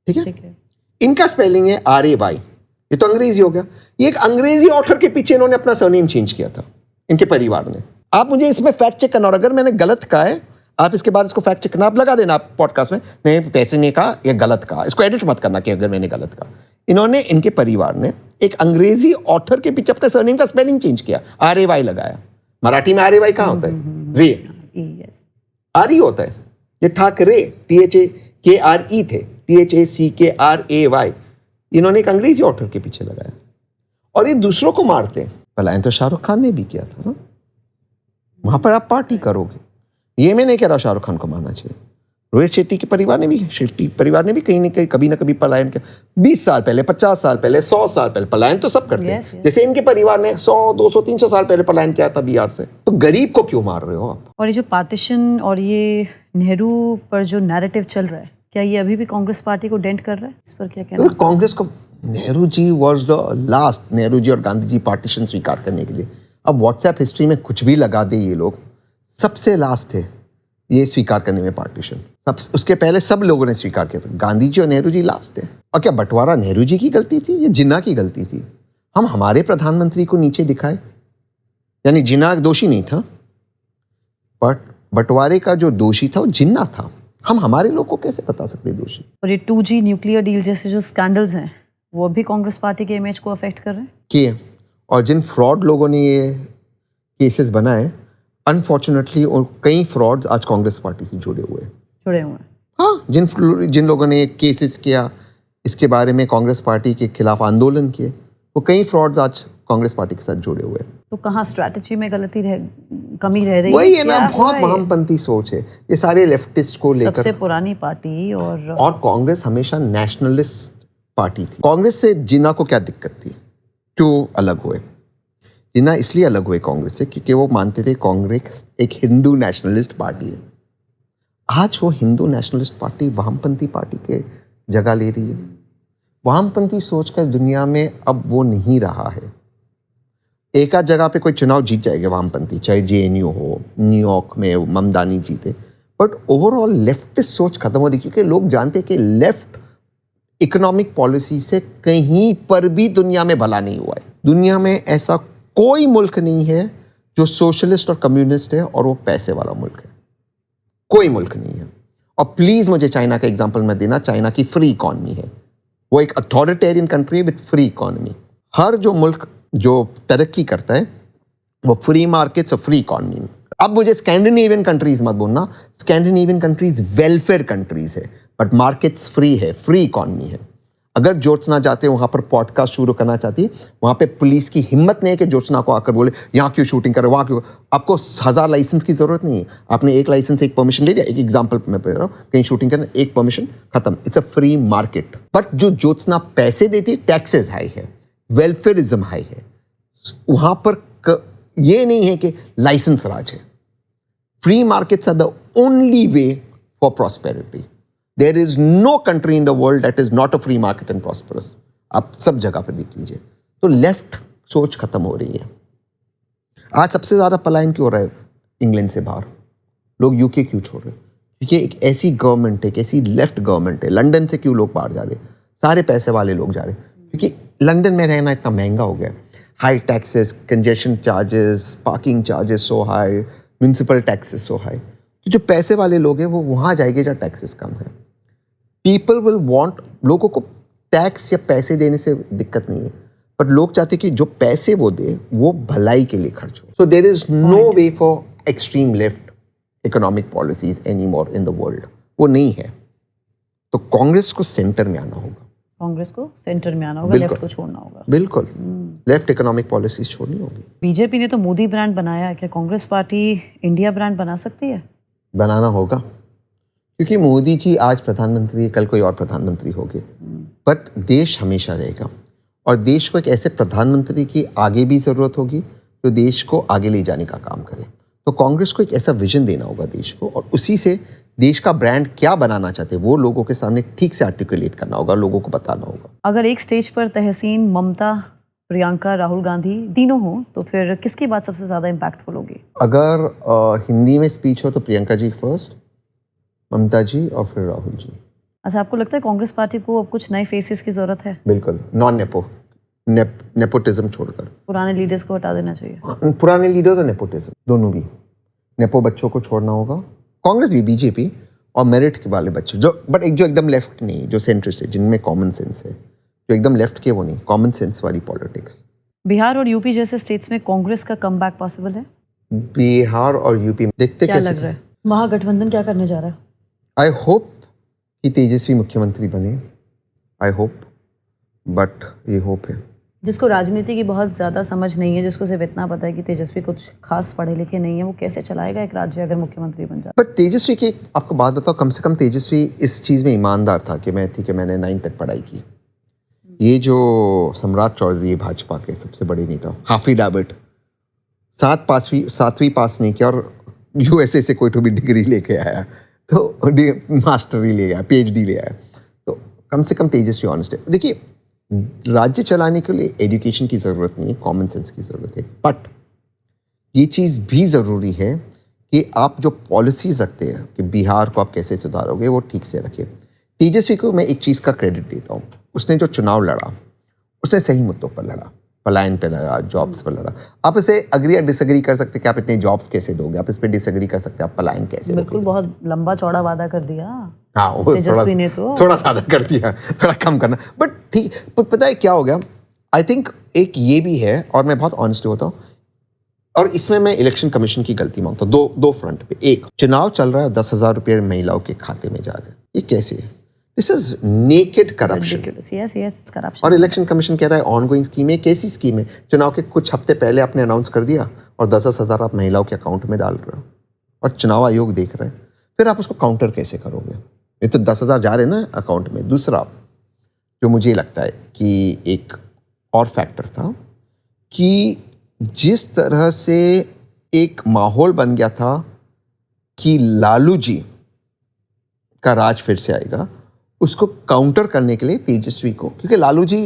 ठीक है? ठीक है। इनका स्पेलिंग है RAY। ये तो अंग्रेजी हो गया। ये एक अंग्रेजी ऑथर के पीछे इन्होंने अपना सरनेम चेंज किया था, इनके परिवार ने। आप मुझे इसमें फैक्ट चेक करना, और अगर मैंने गलत कहा है, आप इसके बाद इसको फैक्ट चेक करना, आप लगा देना आप पॉडकास्ट में, नहीं तैसे नहीं कहा, ये गलत कहा। इसको एडिट मत करना कि अगर मैंने गलत कहा। इन्होंने, इनके परिवार ने एक अंग्रेजी ऑथर के पीछे अपने सरनेम का स्पेलिंग चेंज किया, RAY लगाया। मराठी में RAY कहाँ होता है? रे, Yes. RE होता है। ये ठाकरे, THAKRE थे, THACKRAY। इन्होंने एक अंग्रेजी ऑथर के पीछे लगाया, और ये दूसरों को मारते हैं। पलायन तो शाहरुख खान ने भी किया था ना, वहां पर आप पार्टी करोगे। ये मैं नहीं कह रहा शाहरुख खान को मारना चाहिए। रोहित शेट्टी के परिवार ने भी, शेट्टी परिवार ने भी कहीं ना कहीं कभी ना कभी पलायन किया। 20 साल पहले, 50 साल पहले, 100 साल पहले पलायन तो सब करते हैं। Yes, yes. जैसे इनके परिवार ने 100, 200, 300 साल पहले पलायन किया था बिहार से। तो गरीब को क्यों मार रहे हो आप? और ये जो पार्टीशन और ये नेहरू पर जो नैरेटिव चल रहा है, क्या ये अभी भी कांग्रेस पार्टी को डेंट कर रहा है? इस पर क्या कहना है? कांग्रेस को, Nehru ji was the last, Nehru ji और गांधी जी पार्टीशन स्वीकार करने के लिए। अब व्हाट्सएप हिस्ट्री में कुछ भी लगा दे, ये लोग सबसे लास्ट थे ये स्वीकार करने में पार्टीशन। सब, उसके पहले सब लोगों ने स्वीकार किया था। गांधी जी और नेहरू जी लास्ट थे। और क्या बंटवारा नेहरू जी की गलती थी या जिन्ना की गलती थी? हम हमारे प्रधानमंत्री को नीचे दिखाए, यानी जिन्ना दोषी नहीं था, बट बंटवारे का जो दोषी था वो जिन्ना था। हम हमारे लोग को कैसे बता सकते दोषी? और ये 2G न्यूक्लियर डील जैसे जो स्कैंडल्स हैं, वो भी कांग्रेस पार्टी के इमेज को अफेक्ट कर रहे हैं? किए, और जिन फ्रॉड लोगों ने ये केसेस बनाए, अनफॉर्चुनेटली, और कई फ्रॉड्स आज कांग्रेस पार्टी से जुड़े हुए हैं। जुड़े हुए हैं। हाँ, जिन लोगों ने केसेस किया, इसके बारे में कांग्रेस पार्टी के खिलाफ आंदोलन किए, वो कई फ्रॉड्स आज कांग्रेस पार्टी के साथ जुड़े हुए हैं। तो कहाँ स्ट्रैटेजी में कमी रह रही है? वही है ना, क्या बहुत हुआ है? वामपंथी सोच है ये सारे लेफ्टिस्ट को सबसे लेकर। पुरानी पार्टी और कांग्रेस हमेशा नेशनलिस्ट पार्टी थी। कांग्रेस से जिन्ना को क्या दिक्कत थी? क्यों अलग हुए? जिन्ना इसलिए अलग हुए कांग्रेस से क्योंकि वो मानते थे कांग्रेस एक हिंदू नेशनलिस्ट पार्टी है। आज वो हिंदू नेशनलिस्ट पार्टी वामपंथी पार्टी के जगह ले रही है। वामपंथी सोच का इस दुनिया में अब वो नहीं रहा है। एक आध जगह पे कोई चुनाव जीत जाएगा वामपंथी, चाहे JNU हो, न्यूयॉर्क में ममदानी जीते, बट ओवरऑल लेफ्टिस्ट सोच खत्म हो रही, क्योंकि लोग जानते हैं कि लेफ्ट इकोनॉमिक पॉलिसी से कहीं पर भी दुनिया में भला नहीं हुआ है। दुनिया में ऐसा कोई मुल्क नहीं है जो सोशलिस्ट और कम्युनिस्ट है और वो पैसे वाला मुल्क है। कोई मुल्क नहीं है। और प्लीज मुझे चाइना का एग्जांपल मत देना। चाइना की फ्री इकॉनमी है, वो एक अथॉरिटेरियन कंट्री है विद फ्री इकॉनमी। हर जो मुल्क जो तरक्की करता है वो फ्री मार्केट्स और फ्री इकॉनमी। अब मुझे स्कैंडिनेवियन कंट्रीज मत बोलना, स्कैंडिनेवियन कंट्रीज वेलफेयर कंट्रीज है, बट मार्केट्स फ्री है, फ्री इकॉनमी है। अगर ज्योत्सना जाते हैं वहां पर पॉडकास्ट शुरू करना चाहती है, वहां पे पुलिस की हिम्मत नहीं है कि ज्योत्सना को आकर बोले यहाँ क्यों शूटिंग कर रहे हो, वहाँ क्यों। आपको 1000 लाइसेंस की जरूरत नहीं है। आपने एक लाइसेंस, एक परमिशन ले लिया। एक एग्जांपल मैं दे रहा हूँ, कहीं शूटिंग करना, एक परमिशन, खत्म। It's a free market. But जो ज्योत्सना पैसे देती है, टैक्सेस हाई है, वेलफेयरिज्म हाई है। वहां पर ये नहीं है कि लाइसेंस राज है। Free markets are the only way for prosperity. There is no country in the world that is not a free market and prosperous. आप सब जगह पर देख लीजिए। तो लेफ्ट सोच खत्म हो रही है। आज सबसे ज्यादा पलायन क्यों हो रहा है इंग्लैंड से बाहर? लोग यूके क्यों छोड़ रहे हैं? क्योंकि एक ऐसी गवर्नमेंट है, एक ऐसी लेफ्ट गवर्नमेंट है। लंदन से क्यों लोग बाहर जा रहे हैं? सारे पैसे वाले लोग जा रहे हैं, क्योंकि लंदन में रहना इतना महंगा हो गया। High taxes, congestion charges, parking charges so high, municipal taxes so high. तो जो पैसे वाले लोग हैं वो वहां जाएंगे जहाँ टैक्सेस कम है। पीपल विल वॉन्ट, लोगों को टैक्स या पैसे देने से दिक्कत नहीं है, पर लोग चाहते हैं कि जो पैसे वो दे वो भलाई के लिए खर्च हो। So there is no way for extreme left economic policies any more in the world. वो नहीं है। तो कांग्रेस को सेंटर में आना होगा। कांग्रेस को सेंटर में आना होगा, लेफ्ट को छोड़ना होगा। बिल्कुल, लेफ्ट इकोनॉमिक पॉलिसीज छोड़नी होगी। बीजेपी ने तो मोदी ब्रांड बनाया है, क्या कांग्रेस पार्टी इंडिया ब्रांड बना सकती है? बनाना होगा, क्योंकि मोदी जी आज प्रधानमंत्री, कल कोई और प्रधानमंत्री होंगे, बट देश हमेशा रहेगा। और देश को एक ऐसे प्रधानमंत्री की आगे भी ज़रूरत होगी जो देश को आगे ले जाने का काम करे। तो कांग्रेस को एक ऐसा विजन देना होगा देश को, और उसी से देश का ब्रांड क्या बनाना चाहते हैं वो लोगों के सामने ठीक से आर्टिकुलेट करना होगा, लोगों को बताना होगा। अगर एक स्टेज पर तहसीन, ममता, प्रियंका, राहुल गांधी तीनों हो तो फिर किसकी बात सबसे ज़्यादा इम्पैक्टफुल होगी? अगर हिंदी में स्पीच हो तो प्रियंका जी फर्स्ट, ममता जी और फिर राहुल जी। अच्छा, आपको लगता है कांग्रेस पार्टी को अब कुछ नए फेसेस की ज़रूरत है? बिल्कुल, नॉन नेपोटिज्म छोड़कर पुराने लीडर्स को हटा देना चाहिए। पुराने लीडर्स और नेपोटिज्म दोनों भी, नेपो बच्चों को छोड़ना होगा। कांग्रेस भी, बीजेपी और मेरिट के वाले बच्चे जो, बट एक जो एकदम लेफ्ट नहीं, जो सेंट्रिस्ट है, जिनमें कॉमन सेंस है, जो एकदम लेफ्ट के वो नहीं, कॉमन सेंस वाली पॉलिटिक्स। बिहार और यूपी जैसे स्टेट्स में कांग्रेस का कमबैक पॉसिबल है? बिहार और यूपी देखते क्या कैसे। लग रहा है महागठबंधन क्या करने जा रहा है? आई होप कि तेजस्वी मुख्यमंत्री बने, आई होप, बट ये होप है। जिसको राजनीति की बहुत ज़्यादा समझ नहीं है, जिसको सिर्फ इतना पता है कि तेजस्वी कुछ खास पढ़े लिखे नहीं है, वो कैसे चलाएगा एक राज्य अगर मुख्यमंत्री बन जाए? बट तेजस्वी की आपको बात बताओ, कम से कम तेजस्वी इस चीज़ में ईमानदार था कि मैं, ठीक है, मैंने 9 तक पढ़ाई की। ये जो सम्राट चौधरी भाजपा के सबसे बड़े नेता, हाफी डाबिट, 7वीं पास नहीं किया और यूएसए से कोई तो भी डिग्री लेके आया, तो मास्टरी ले आया, पीएचडी ले आया। तो कम से कम तेजस्वी ऑनेस्ट है। देखिए, राज्य चलाने के लिए एजुकेशन की ज़रूरत नहीं है, कॉमन सेंस की ज़रूरत है, बट ये चीज़ भी ज़रूरी है कि आप जो पॉलिसीज़ रखते हैं कि बिहार को आप कैसे सुधारोगे वो ठीक से रखिए। तेजस्वी को मैं एक चीज़ का क्रेडिट देता हूँ, उसने जो चुनाव लड़ा उसने सही मुद्दों पर लड़ा, पलायन पे लड़ा, जॉब्स पर लड़ा। आप इसे अग्री या डिसएग्री कर सकते हैं कि आप इतने जॉब्स कैसे दोगे, आप इस पर डिसएग्री कर सकते हैं आप पलायन कैसे दोगे। बिल्कुल, बहुत लंबा चौड़ा वादा कर दिया। हाँ, वो तेजस्वी ने तो थोड़ा ज़्यादा कर दिया, थोड़ा कम करना, बट ठीक। पर पता है क्या हो गया, आई थिंक एक ये भी है, और मैं बहुत ऑनेस्ट होता हूँ, और इसमें मैं इलेक्शन कमीशन की गलती मानता हूँ दो फ्रंट पे। एक, चुनाव चल रहा है, 10,000 रुपये महिलाओं के खाते में जा रहे हैं, ये कैसे है? This is naked corruption. Yes, it's corruption. और इलेक्शन कमीशन कह रहा है ऑनगोइंग स्कीम है। कैसी स्कीम है? चुनाव के कुछ हफ्ते पहले आपने अनाउंस कर दिया और 10,000 आप महिलाओं के अकाउंट में डाल रहे हो, और चुनाव आयोग देख रहे हैं, फिर आप उसको काउंटर कैसे करोगे? ये तो 10,000 जा रहे हैं ना अकाउंट में। दूसरा जो मुझे लगता है कि एक और फैक्टर था कि जिस तरह से एक माहौल बन गया था कि लालू जी का राज फिर से आएगा, उसको काउंटर करने के लिए तेजस्वी को, क्योंकि लालू जी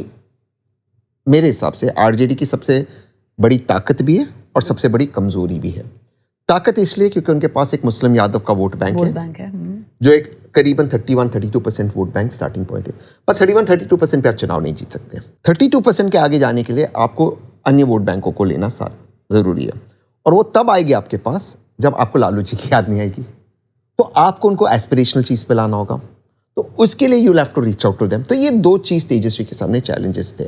मेरे हिसाब से आरजेडी की सबसे बड़ी ताकत भी है और सबसे बड़ी कमजोरी भी है। ताकत इसलिए क्योंकि उनके पास एक मुस्लिम यादव का वोट बैंक है, जो एक करीबन 31-32% वोट बैंक स्टार्टिंग पॉइंट है। पर 31-32% पे आप चुनाव नहीं जीत सकते। 32% के आगे जाने के लिए आपको अन्य वोट बैंकों को लेना ज़रूरी है, और वो तब आएगी आपके पास जब आपको लालू जी की याद नहीं आएगी। तो आपको उनको एस्पिरेशनल चीज़ पे लाना होगा, तो उसके लिए you have to reach out to them. तो ये दो चीज़ तेजस्वी के सामने चैलेंजेस थे,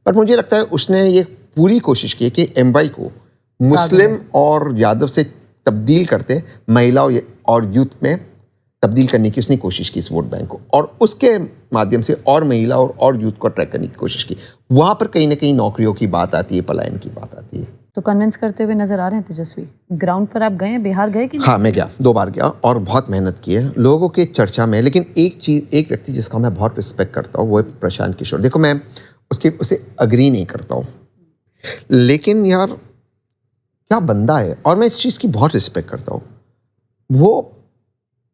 बट मुझे लगता है उसने ये पूरी कोशिश की कि एमवाई को मुस्लिम और यादव से तब्दील करते महिलाओं और यूथ में तब्दील करने की उसने कोशिश की इस वोट बैंक को, और उसके माध्यम से और महिला और यूथ को अट्रैक्ट करने की कोशिश की। वहाँ पर कहीं ना कहीं नौकरियों की बात आती है, पलायन की बात आती है। तो कन्विंस करते हुए नजर आ रहे हैं तेजस्वी। ग्राउंड पर आप गए हैं, बिहार गए कि नहीं? हाँ, मैं गया, 2 बार गया और बहुत मेहनत की है लोगों के चर्चा में। लेकिन एक व्यक्ति जिसका मैं बहुत रिस्पेक्ट करता हूँ वो है प्रशांत किशोर। देखो, मैं उसे अग्री नहीं करता हूँ, लेकिन यार क्या बंदा है, और मैं इस चीज़ की बहुत रिस्पेक्ट करता हूँ। वो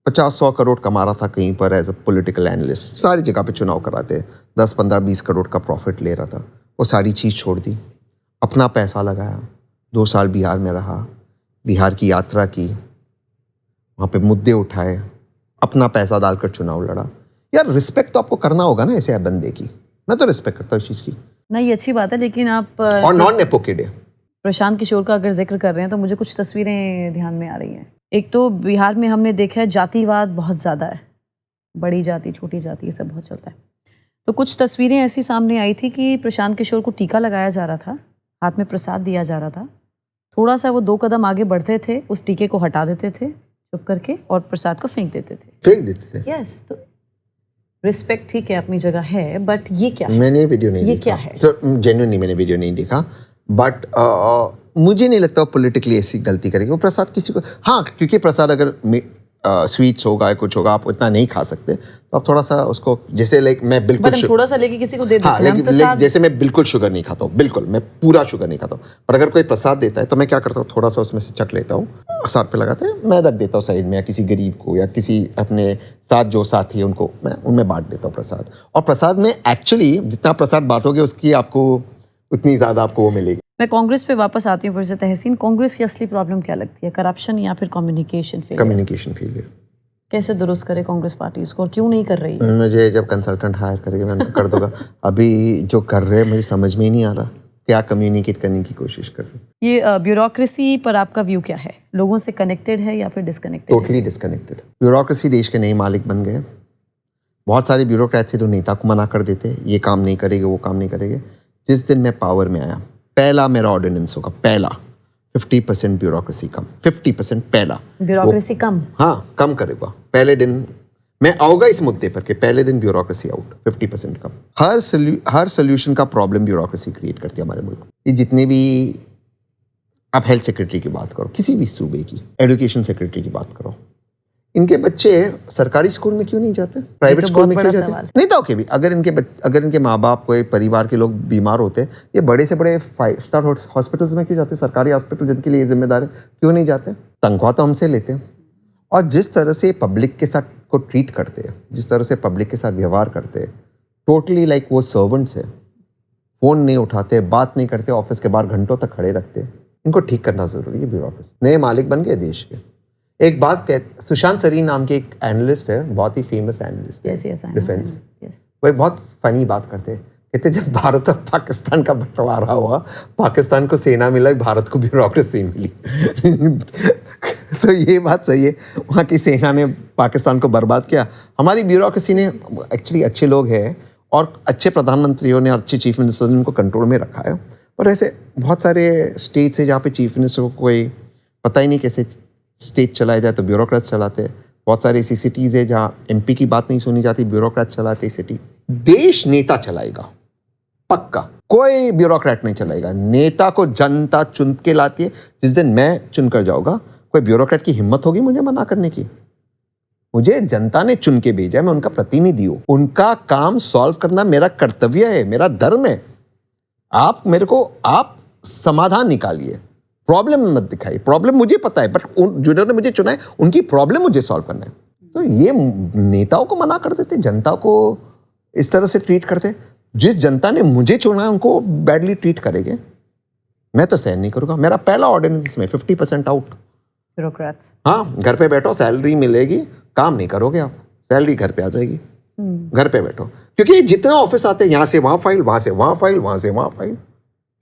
50-100 करोड़ कमा रहा था कहीं पर एज अ पॉलिटिकल एनालिस्ट, सारी जगह पे चुनाव कराते, 10-15-20 करोड़ का प्रॉफिट ले रहा था। वो सारी चीज़ छोड़ दी, अपना पैसा लगाया, 2 साल बिहार में रहा, बिहार की यात्रा की, वहाँ पे मुद्दे उठाए, अपना पैसा डालकर चुनाव लड़ा। यार रिस्पेक्ट तो आपको करना होगा ना ऐसे बंदे की। मैं तो रिस्पेक्ट करता हूँ इस चीज़ की। नहीं, ये अच्छी बात है, लेकिन आप और नॉन नेपो किड है। प्रशांत किशोर का अगर जिक्र कर रहे हैं तो मुझे कुछ तस्वीरें ध्यान में आ रही हैं। एक तो बिहार में हमने देखा है जातिवाद बहुत ज़्यादा है, बड़ी जाति छोटी जाति ये सब बहुत चलता है। तो कुछ तस्वीरें ऐसी सामने आई थी कि प्रशांत किशोर को टीका लगाया जा रहा था, हाथ में प्रसाद दिया जा रहा था, थोड़ा सा वो 2 कदम आगे बढ़ते थे, उस टीके को हटा देते थे चुप करके और प्रसाद को फेंक देते थे। यस, तो रिस्पेक्ट ठीक है अपनी जगह है, बट ये क्या है? मैंने वीडियो नहीं ये देखा। क्या है? तो जेन्युइनली मैंने वीडियो नहीं देखा, बट मुझे नहीं लगता वो पॉलिटिकली ऐसी गलती करेगी वो प्रसाद किसी को। हाँ, क्योंकि प्रसाद अगर स्वीट्स होगा या कुछ होगा, आप इतना नहीं खा सकते, तो आप थोड़ा सा उसको, जैसे लाइक मैं बिल्कुल बट हम थोड़ा सा लेके किसी को दे देते हाँ, हैं हम लेकिन प्रसाद। जैसे मैं बिल्कुल शुगर नहीं खाता हूँ, बिल्कुल मैं पूरा शुगर नहीं खाता हूँ, पर अगर कोई प्रसाद देता है तो मैं क्या करता हूँ, थोड़ा सा उसमें से चट लेता हूँ, सर पे लगाते हैं, मैं रख देता हूँ साइड में, या किसी गरीब को या किसी अपने साथ जो साथी है उनको मैं उनमें बांट देता हूँ प्रसाद। और प्रसाद में एक्चुअली जितना प्रसाद बांटोगे उसकी आपको उतनी ज़्यादा आपको वो मिलेगी। मैं कांग्रेस पे वापस आती हूँ फिर से। तहसीन, कांग्रेस की असली प्रॉब्लम क्या लगती है, करप्शन या फिर कम्युनिकेशन फेलियर? Communication failure. कैसे दुरुस्त करे कांग्रेस पार्टी इसको, और क्यों नहीं कर रही है? मुझे जब कंसल्टेंट हायर करेंगे मैं कर दूंगा। अभी जो कर रहे हैं मुझे समझ में ही नहीं आ रहा क्या कम्युनिकेट करने की कोशिश कर रहे हैं। ये ब्यूरोक्रेसी पर आपका व्यू क्या है? लोगों से कनेक्टेड है या फिर डिस्कनेक्टेड? Totally disconnected. ब्यूरोक्रेसी देश के नए मालिक बन गए। बहुत सारे ब्यूरोक्रेट्स जो नेता को मना कर देते, ये काम नहीं करेंगे, वो काम नहीं करेंगे। जिस दिन मैं पावर में आया, पहला मेरा ऑर्डिनेंस होगा, पहला 50% ब्यूरोक्रेसी कम, 50% पहला ब्यूरोक्रेसी कम? हाँ, कम करेगा। पहले दिन मैं आऊँगा इस मुद्दे पर कि पहले दिन ब्यूरोक्रेसी आउट, 50% कम। हर सोल्यूशन का प्रॉब्लम ब्यूरोक्रेसी क्रिएट करती है हमारे मुल्क में। ये जितने भी आप हेल्थ सेक्रेटरी की बात करो, किसी भी सूबे की, एजुकेशन सेक्रेटरी की बात करो, इनके बच्चे सरकारी स्कूल में क्यों नहीं जाते, प्राइवेट स्कूल में क्यों जाते? नेताओं के भी, अगर इनके माँ बाप, कोई परिवार के लोग बीमार होते, ये बड़े से बड़े 5 स्टार हॉस्पिटल्स में क्यों जाते? सरकारी हॉस्पिटल जिनके लिए जिम्मेदार है, क्यों नहीं जाते? तनख्वाह तो हमसे लेते हैं। और जिस तरह से पब्लिक के साथ को ट्रीट करते हैं, जिस तरह से पब्लिक के साथ व्यवहार करते हैं, टोटली लाइक वो सर्वेंट्स है। फ़ोन नहीं उठाते, बात नहीं करते, ऑफिस के बाहर घंटों तक खड़े रखते हैं। इनको ठीक करना ज़रूरी है ब्यूरोक्रेसी। नए मालिक बन गए देश के। एक बात सुशांत सरीन नाम के एक एनालिस्ट है, बहुत ही फेमस एनालिस्ट है डिफेंस। वो एक बहुत फनी बात करते हैं, कहते जब भारत और पाकिस्तान का बंटवारा हुआ, पाकिस्तान को सेना मिला, भारत को ब्यूरोक्रेसी मिली। तो ये बात सही है, वहाँ की सेना ने पाकिस्तान को बर्बाद किया, हमारी ब्यूरोक्रेसी ने, एक्चुअली अच्छे लोग हैं और अच्छे प्रधानमंत्रियों ने और अच्छे चीफ मिनिस्टर्स ने उनको कंट्रोल में रखा है। और ऐसे बहुत सारे स्टेट्स है जहाँ पे चीफ मिनिस्टर को कोई पता ही नहीं कैसे स्टेट चलाया जाए, तो ब्यूरोक्रेट्स चलाते हैं। बहुत सारी ऐसी सिटीज़ है जहाँ एमपी की बात नहीं सुनी जाती, ब्यूरोक्रेट्स चलाते हैं सिटी। देश नेता चलाएगा पक्का, कोई ब्यूरोक्रेट नहीं चलाएगा। नेता को जनता चुन के लाती है। जिस दिन मैं चुन कर जाऊँगा, कोई ब्यूरोक्रेट की हिम्मत होगी मुझे मना करने की? मुझे जनता ने चुन के भेजा है, मैं उनका प्रतिनिधि हूँ, उनका काम सॉल्व करना मेरा कर्तव्य है, मेरा धर्म है। आप मेरे को आप समाधान निकालिए, प्रॉब्लम मत दिखाइए। प्रॉब्लम मुझे पता है, बट जिन्होंने मुझे चुना है उनकी प्रॉब्लम मुझे सॉल्व करना है। तो ये नेताओं को मना कर देते, जनता को इस तरह से ट्रीट करते। जिस जनता ने मुझे चुना है उनको बैडली ट्रीट करेंगे, मैं तो सहन नहीं करूँगा। मेरा पहला ऑर्डिनेंस में 50% आउट ब्यूरोक्रेट्स। हाँ, घर पे बैठो, सैलरी मिलेगी, काम नहीं करोगे आप, सैलरी घर पे आ जाएगी। घर पे बैठो, क्योंकि जितना ऑफिस आते हैं, यहाँ से वहाँ फाइल, वहाँ से वहाँ फाइल, वहाँ से वहाँ फाइल,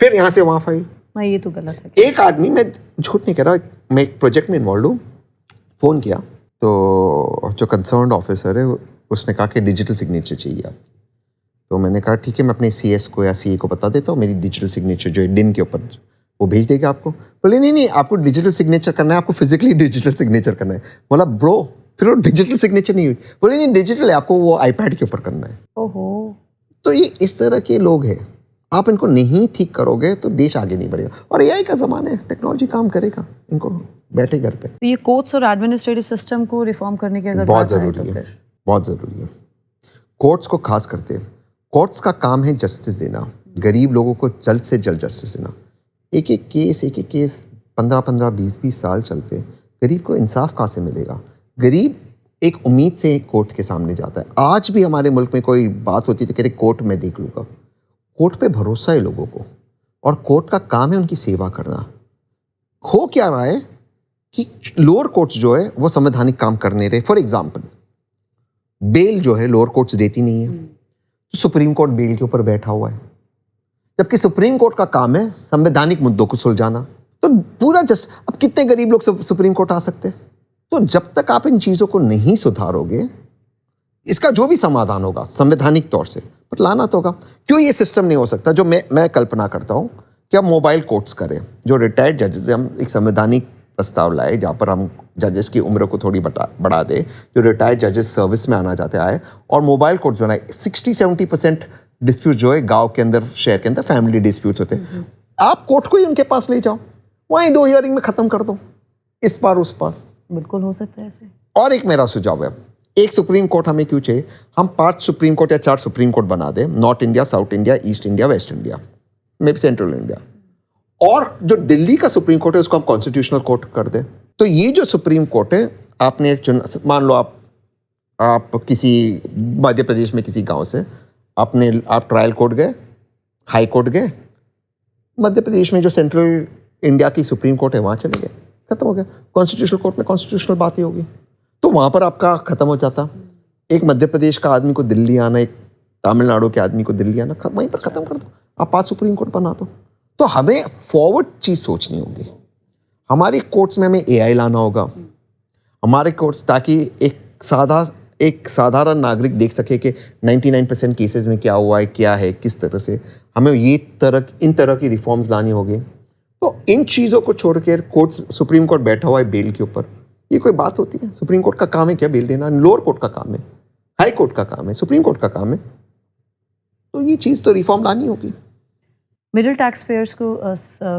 फिर यहाँ से वहाँ फाइल। ये तो गलत है। एक आदमी, मैं झूठ नहीं कह रहा, मैं एक प्रोजेक्ट में इन्वॉल्व हूँ, फ़ोन किया तो जो कंसर्न्ड ऑफिसर है उसने कहा कि डिजिटल सिग्नेचर चाहिए आप। तो मैंने कहा ठीक है, मैं अपने सीएस को या सीए को बता देता हूँ, मेरी डिजिटल सिग्नेचर जो है डिन के ऊपर वो भेज देगा आपको। बोले नहीं, आपको डिजिटल सिग्नेचर करना है, आपको फिजिकली डिजिटल सिग्नेचर करना है। बोला ब्रो, फिर वो डिजिटल सिग्नेचर नहीं हुई। बोले नहीं, डिजिटल है, आपको वो आईपैड के ऊपर करना है। ओहो। तो ये इस तरह के लोग हैं, आप इनको नहीं ठीक करोगे तो देश आगे नहीं बढ़ेगा। और एआई का ज़माना है, टेक्नोलॉजी काम करेगा, इनको बैठे घर पे। तो ये कोर्ट्स और एडमिनिस्ट्रेटिव सिस्टम को रिफॉर्म करने की अगर बहुत ज़रूरी है, बहुत ज़रूरी है। कोर्ट्स को खास करते, कोर्ट्स का काम है जस्टिस देना, गरीब लोगों को जल्द से जल्द जस्टिस देना। एक एक केस 15-15, 20-20 साल चलते, गरीब को इंसाफ कहाँ से मिलेगा? गरीब एक उम्मीद से कोर्ट के सामने जाता है। आज भी हमारे मुल्क में कोई बात होती है तो कहते कोर्ट में देख लूँगा। कोर्ट पे भरोसा है लोगों को, और कोर्ट का काम है उनकी सेवा करना। हो क्या रहा है कि लोअर कोर्ट्स जो है वो संवैधानिक काम करने रहे। फॉर एग्जाम्पल, बेल जो है लोअर कोर्ट्स देती नहीं है, तो सुप्रीम कोर्ट बेल के ऊपर बैठा हुआ है, जबकि सुप्रीम कोर्ट का काम है संवैधानिक मुद्दों को सुलझाना। तो पूरा अब कितने गरीब लोग सुप्रीम कोर्ट आ सकते हैं? तो जब तक आप इन चीज़ों को नहीं सुधारोगे, इसका जो भी समाधान होगा संवैधानिक तौर से, पर लाना तो होगा। क्यों ये सिस्टम नहीं हो सकता? जो मैं कल्पना करता हूँ कि हम मोबाइल कोर्ट्स करें, जो रिटायर्ड जजेस, हम एक संवैधानिक प्रस्ताव लाए जहाँ पर हम जजेस की उम्र को थोड़ी बढ़ा दे, जो रिटायर्ड जजेस सर्विस में आना चाहते आए, और मोबाइल कोर्ट्स बनाए। 60-70% डिस्प्यूट जो है गांव के अंदर, शहर के अंदर फैमिली डिस्प्यूट्स होते हैं, आप कोर्ट को ही उनके पास ले जाओ, वहीं 2 हियरिंग में ख़त्म कर दो, इस पार उस पार। बिल्कुल हो सकता है ऐसे। और एक मेरा सुझाव है, एक सुप्रीम कोर्ट हमें क्यों चाहिए? हम 5 सुप्रीम कोर्ट या 4 सुप्रीम कोर्ट बना दें, north India, south India, east India, waste India, may be central India. और जो दिल्ली का सुप्रीम कोर्ट है उसको हम कॉन्स्टिट्यूशनल कोर्ट कर दें। तो ये जो सुप्रीम कोर्ट है, आपने एक मान लो आप किसी मध्य प्रदेश में किसी गांव से आप ट्रायल कोर्ट गए, हाई कोर्ट गए, मध्य प्रदेश में जो सेंट्रल इंडिया की सुप्रीम कोर्ट है वहाँ चले गए, खत्म हो गया। कॉन्स्टिट्यूशनल कोर्ट में कॉन्स्टिट्यूशनल बात ही होगी, तो वहाँ पर आपका खत्म हो जाता। एक मध्य प्रदेश का आदमी को दिल्ली आना, एक तमिलनाडु के आदमी को दिल्ली आना, वहीं पर खत्म कर दो, आप 5 सुप्रीम कोर्ट बना दो। तो हमें फॉरवर्ड चीज़ सोचनी होगी। हमारे कोर्ट्स में हमें AI लाना होगा, हमारे कोर्ट्स, ताकि एक साधारण नागरिक देख सके कि 99% केसेस में क्या हुआ है, क्या है, किस तरह से हमें इन तरह की रिफॉर्म्स लानी होगी। तो इन चीज़ों को छोड़कर सुप्रीम कोर्ट बैठा हुआ है बेल के ऊपर, ये कोई बात होती है? सुप्रीम कोर्ट का काम है क्या बेल देना? लोअर कोर्ट का काम है, हाई कोर्ट का काम है, सुप्रीम कोर्ट का काम है। तो ये चीज़ तो रिफॉर्म लानी होगी। मिडिल टैक्स पेयर्स को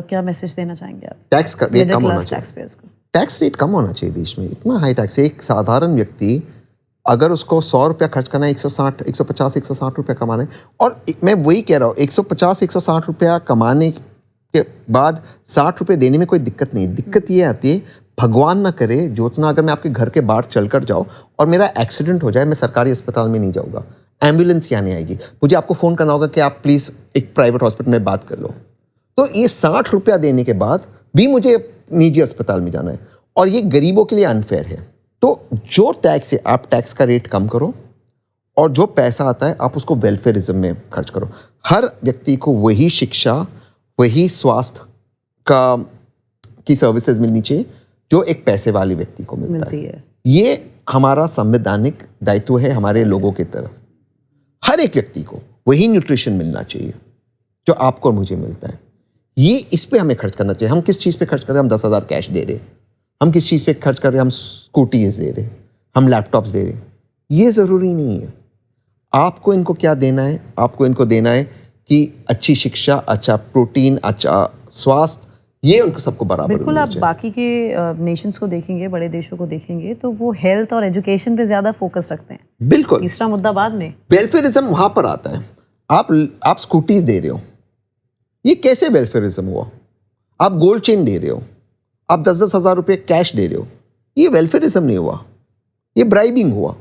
क्या मैसेज देना चाहेंगे आप? टैक्स का रेट कम होना चाहिए। टैक्स पेयर्स को टैक्स रेट कम होना चाहिए देश में। इतना हाई टैक्स, एक साधारण व्यक्ति अगर उसको 100 रुपया खर्च करना है, 150, 160 रुपया कमाना है, और मैं वही कह रहा हूँ, 150, 160 रुपया कमाने के बाद 60 रुपये देने में कोई दिक्कत नहीं। दिक्कत ये आती है, भगवान ना करे ज्योत्सना, अगर मैं आपके घर के बाहर चल कर जाऊँ और मेरा एक्सीडेंट हो जाए, मैं सरकारी अस्पताल में नहीं जाऊँगा, एम्बुलेंस यहाँ नहीं आएगी, मुझे आपको फ़ोन करना होगा कि आप प्लीज़ एक प्राइवेट हॉस्पिटल में बात कर लो। तो ये 60 रुपया देने के बाद भी मुझे निजी अस्पताल में जाना है, और ये गरीबों के लिए अनफेयर है। तो जो टैक्स है, आप टैक्स का रेट कम करो, और जो पैसा आता है आप उसको वेलफेयरिज्म में खर्च करो। हर व्यक्ति को वही शिक्षा, वही स्वास्थ्य की सर्विसेज मिलनी चाहिए जो एक पैसे वाले व्यक्ति को मिलती है। ये हमारा संवैधानिक दायित्व है हमारे लोगों की तरफ। हर एक व्यक्ति को वही न्यूट्रिशन मिलना चाहिए जो आपको और मुझे मिलता है। ये इस पे हमें खर्च करना चाहिए। हम किस चीज़ पे खर्च कर रहे हैं? हम 10,000 कैश दे रहे, हम किस चीज़ पे खर्च कर रहे हैं? हम स्कूटीज दे रहे, हम लैपटॉप्स दे रहे। ये ज़रूरी नहीं है। आपको इनको क्या देना है? आपको इनको देना है कि अच्छी शिक्षा, अच्छा प्रोटीन, अच्छा स्वास्थ्य, ये उनको सबको बराबर। बिल्कुल। आप बाकी के नेशंस को देखेंगे, बड़े देशों को देखेंगे, तो वो हेल्थ और एजुकेशन पे ज़्यादा फोकस रखते हैं। बिल्कुल। तीसरा मुद्दा बाद में। वेलफेयरिज्म वहाँ पर आता है। आप स्कूटीज दे रहे हो, ये कैसे वेलफेयरिज्म हुआ? आप गोल्ड चेन दे रहे हो, आप 10-10 हज़ार रुपये कैश दे रहे हो, ये वेलफेयरिज्म नहीं हुआ, ये ब्राइबिंग हुआ।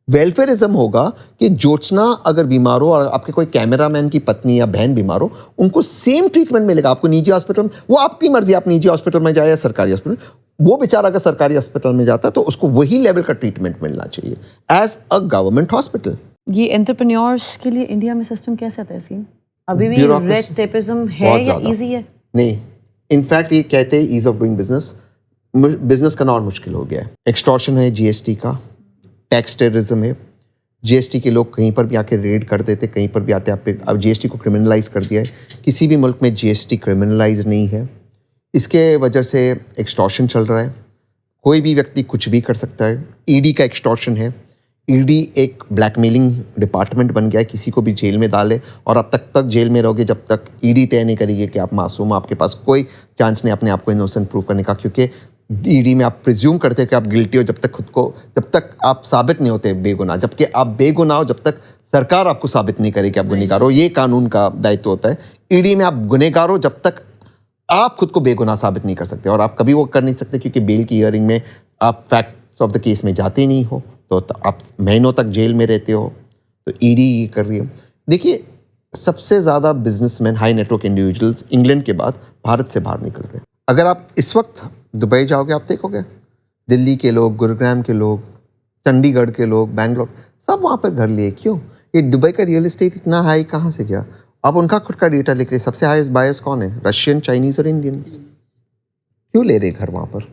वेलफेयरिज्म होगा कि ज्योत्सना अगर बीमार हो और आपके कोई कैमरामैन की पत्नी या बहन बीमार हो, उनको सेम ट्रीटमेंट मिलेगा। आपको निजी हॉस्पिटल में, वो आपकी मर्जी, आप निजी हॉस्पिटल में जाए या सरकारी हॉस्पिटल, वो बेचारा अगर सरकारी अस्पताल में जाता है तो उसको वही लेवल का ट्रीटमेंट मिलना चाहिए एज अ गवर्नमेंट हॉस्पिटल। ये एंटरप्रेन्योर्स के लिए इंडिया में सिस्टम कैसा है तहसीन? अभी भी रेड टेपिज्म है या इजी है? नहीं, इनफैक्ट ये कहते हैं ईज ऑफ डूइंग बिजनेस करना और मुश्किल हो गया है। एक्सटॉर्शन है जीएसटी का, टैक्स टेररिज्म है। जीएसटी के लोग कहीं पर भी आके रेड कर देते, कहीं पर भी आते आप पे। अब जीएसटी को क्रिमिनलाइज कर दिया है। किसी भी मुल्क में जीएसटी क्रिमिनलाइज नहीं है। इसके वजह से एक्सटॉर्शन चल रहा है। कोई भी व्यक्ति कुछ भी कर सकता है। ईडी का एक्सटॉर्शन है। ईडी एक ब्लैकमेलिंग डिपार्टमेंट बन गया है, किसी को भी जेल में डाले, और अब तक जेल में रहोगे जब तक ईडी तय नहीं करेगी कि आप मासूम, आपके पास कोई चांस नहीं अपने आप को इनोसेंट प्रूव करने का, क्योंकि ईडी में आप प्रिज्यूम करते हो कि आप गिल्टी हो जब तक आप साबित नहीं होते बेगुनाह। जबकि आप बेगुनाह हो जब तक सरकार आपको साबित नहीं करे कि आप गुनहगार हो। ये कानून का दायित्व होता है। ईडी में आप गुनहगार हो जब तक आप खुद को बेगुनाह साबित नहीं कर सकते, और आप कभी वो कर नहीं सकते क्योंकि बेल की हियरिंग में आप फैक्ट्स ऑफ द केस में जाते नहीं हो, तो आप महीनों तक जेल में रहते हो। तो ईडी ये कर रही है। देखिए, सबसे ज़्यादा businessman, high network individuals England के बाद भारत से बाहर निकल रहे हैं। अगर आप इस वक्त दुबई जाओगे, आप देखोगे दिल्ली के लोग, गुरुग्राम के लोग, चंडीगढ़ के लोग, बैंगलोर, सब वहाँ पर घर लिए। क्यों? ये दुबई का रियल एस्टेट इतना हाई कहाँ से गया? आप उनका खुद का डेटा लिख रहे। सबसे हाईएस्ट बायर्स कौन है? रशियन, चाइनीज़ और इंडियंस। क्यों ले रहे घर वहाँ पर?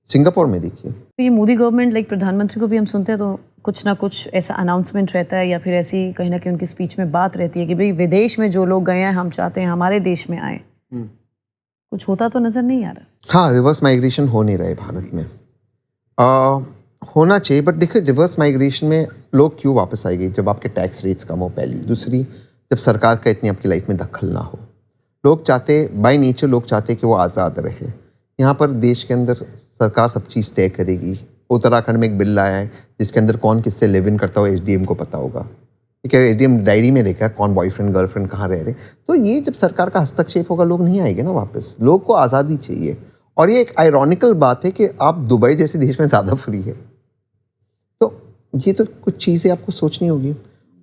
सिंगापुर में देखिए। तो ये मोदी गवर्नमेंट, लाइक प्रधानमंत्री को भी हम सुनते हैं तो कुछ ना कुछ ऐसा अनाउंसमेंट रहता है, या फिर ऐसी कहीं ना कहीं उनकी स्पीच में बात रहती है कि भाई विदेश में जो लोग गए हैं, हम चाहते हैं हमारे देश में आए। कुछ होता तो नजर नहीं आ रहा। हाँ, रिवर्स माइग्रेशन हो नहीं रहा है भारत में। होना चाहिए, बट देखिए रिवर्स माइग्रेशन में लोग क्यों वापस आएंगे? जब आपके टैक्स रेट्स कम हो, पहली। दूसरी, जब सरकार का इतनी आपकी लाइफ में दखल ना हो। लोग चाहते, बाय नेचर लोग चाहते कि वो आज़ाद रहे। यहाँ पर देश के अंदर सरकार सब चीज़ तय करेगी, उत्तराखंड में एक बिल लाया है जिसके अंदर कौन किससे लिव इन करता हो एसडीएम को पता होगा, ठीक है, एसडीएम डायरी में लिखा है कौन बॉयफ्रेंड गर्लफ्रेंड कहाँ रह रहे। तो ये जब सरकार का हस्तक्षेप होगा लोग नहीं आएंगे ना वापस, लोग को आज़ादी चाहिए। और ये एक आयरॉनिकल बात है कि आप दुबई जैसे देश में ज़्यादा फ्री है, तो ये तो कुछ चीज़ें आपको सोचनी होगी।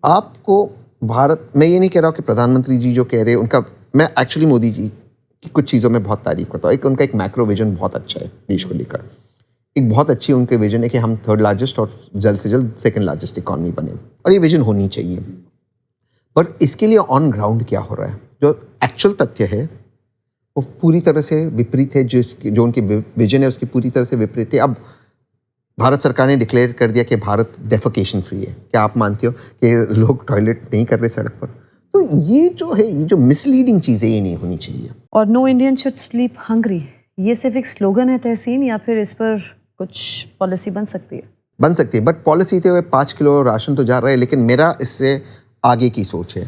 आपको भारत, मैं ये नहीं कह रहा हूँ कि प्रधानमंत्री जी जो कह रहे हैं उनका, मैं एक्चुअली मोदी जी की कुछ चीज़ों में बहुत तारीफ करता हूँ। एक उनका एक मैक्रो विजन बहुत अच्छा है देश को लेकर, एक बहुत अच्छी उनके विजन है कि हम थर्ड लार्जेस्ट और जल्द से जल्द सेकंड लार्जेस्ट इकॉनमी बने, और ये विजन होनी चाहिए। पर इसके लिए ऑन ग्राउंड क्या हो रहा है, जो एक्चुअल तथ्य है वो पूरी तरह से विपरीत है। जो उनकी विजन है उसकी पूरी तरह से विपरीत है। अब भारत सरकार ने डिक्लेयर कर दिया कि भारत डेफिकेशन फ्री है। क्या आप मानते हो कि लोग टॉयलेट नहीं कर रहे सड़क पर? तो ये जो है, ये जो मिसलीडिंग चीज़ें, ये नहीं होनी चाहिए। और no Indian should sleep hungry, ये सिर्फ एक स्लोगन है तहसीन, या फिर इस पर कुछ पॉलिसी बन सकती है? बन सकती है, बट पॉलिसी तो 5 किलो राशन तो जा रहा है, लेकिन मेरा इससे आगे की सोच है।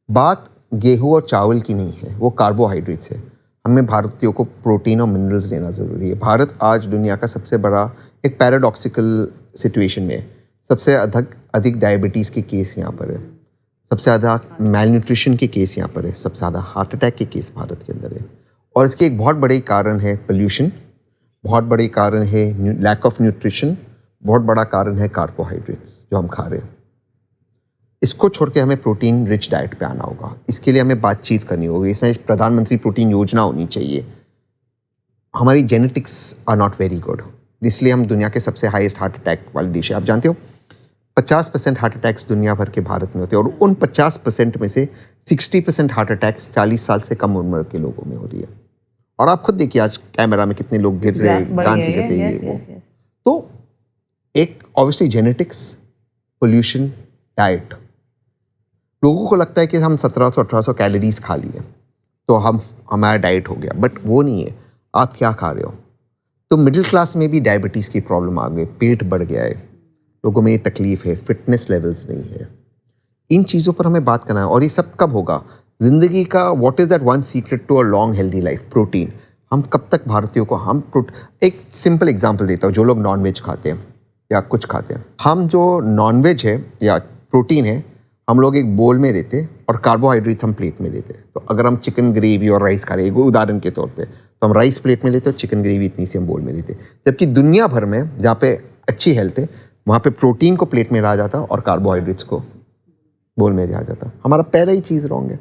बात गेहूँ और चावल की नहीं है, वो कार्बोहाइड्रेट्स है। हमें भारतीयों को प्रोटीन और मिनरल्स देना ज़रूरी है। भारत आज दुनिया का सबसे बड़ा एक पैराडॉक्सिकल सिचुएशन में है। सबसे अधिक डायबिटीज़ के केस यहाँ पर है, सबसे ज़्यादा मैल न्यूट्रिशन के केस यहाँ पर है, सबसे ज़्यादा हार्ट अटैक के केस भारत के अंदर है। और इसके एक बहुत बड़े कारण है पोल्यूशन, बहुत बड़े कारण है लैक ऑफ न्यूट्रिशन, बहुत बड़ा कारण है कार्बोहाइड्रेट्स जो हम खा रहे हैं। इसको छोड़ के हमें प्रोटीन रिच डाइट पे आना होगा। इसके लिए हमें बातचीत करनी होगी। इसमें प्रधानमंत्री प्रोटीन योजना होनी चाहिए। हमारी genetics are not very good, इसलिए हम दुनिया के सबसे हाईएस्ट हार्ट अटैक वाली देश है। आप जानते हो 50% हार्ट अटैक्स दुनिया भर के भारत में होते हैं, और उन 50% में से 60% हार्ट अटैक्स 40 साल से कम उम्र के लोगों में हो रही है। और आप खुद देखिए आज कैमरा में कितने लोग गिर रहे हैं, डांस करते हैं। तो एक ऑब्वियसली जेनेटिक्स, पोल्यूशन, डाइट। लोगों को लगता है कि हम 1700-1800 कैलोरीज खा लिए तो हमारा डाइट हो गया, बट वो नहीं है। आप क्या खा रहे हो? तो मिडिल क्लास में भी डायबिटीज़ की प्रॉब्लम आ गई, पेट बढ़ गया है, लोगों में ये तकलीफ है, फिटनेस लेवल्स नहीं है। इन चीज़ों पर हमें बात करना है। और ये सब कब होगा? जिंदगी का what is that one secret to a long healthy life? Protein. हम कब तक भारतीयों को एक सिंपल एग्जांपल देता हूँ। जो लोग नॉनवेज खाते हैं या कुछ खाते हैं, हम जो नॉनवेज है या प्रोटीन है हम लोग एक बोल में लेते और कार्बोहाइड्रेट्स हम प्लेट में लेते। तो अगर हम चिकन ग्रेवी और राइस खा रहे हैं उदाहरण के तौर पे, तो हम राइस प्लेट में लेते और चिकन ग्रेवी इतनी सी हम बोल में लेते। जबकि दुनिया भर में जहाँ पे अच्छी हेल्थ है वहाँ पे प्रोटीन को प्लेट में लाया जाता और कार्बोहाइड्रेट्स को बोल में लिया जाता। हमारा पहला ही चीज़ रॉन्ग है।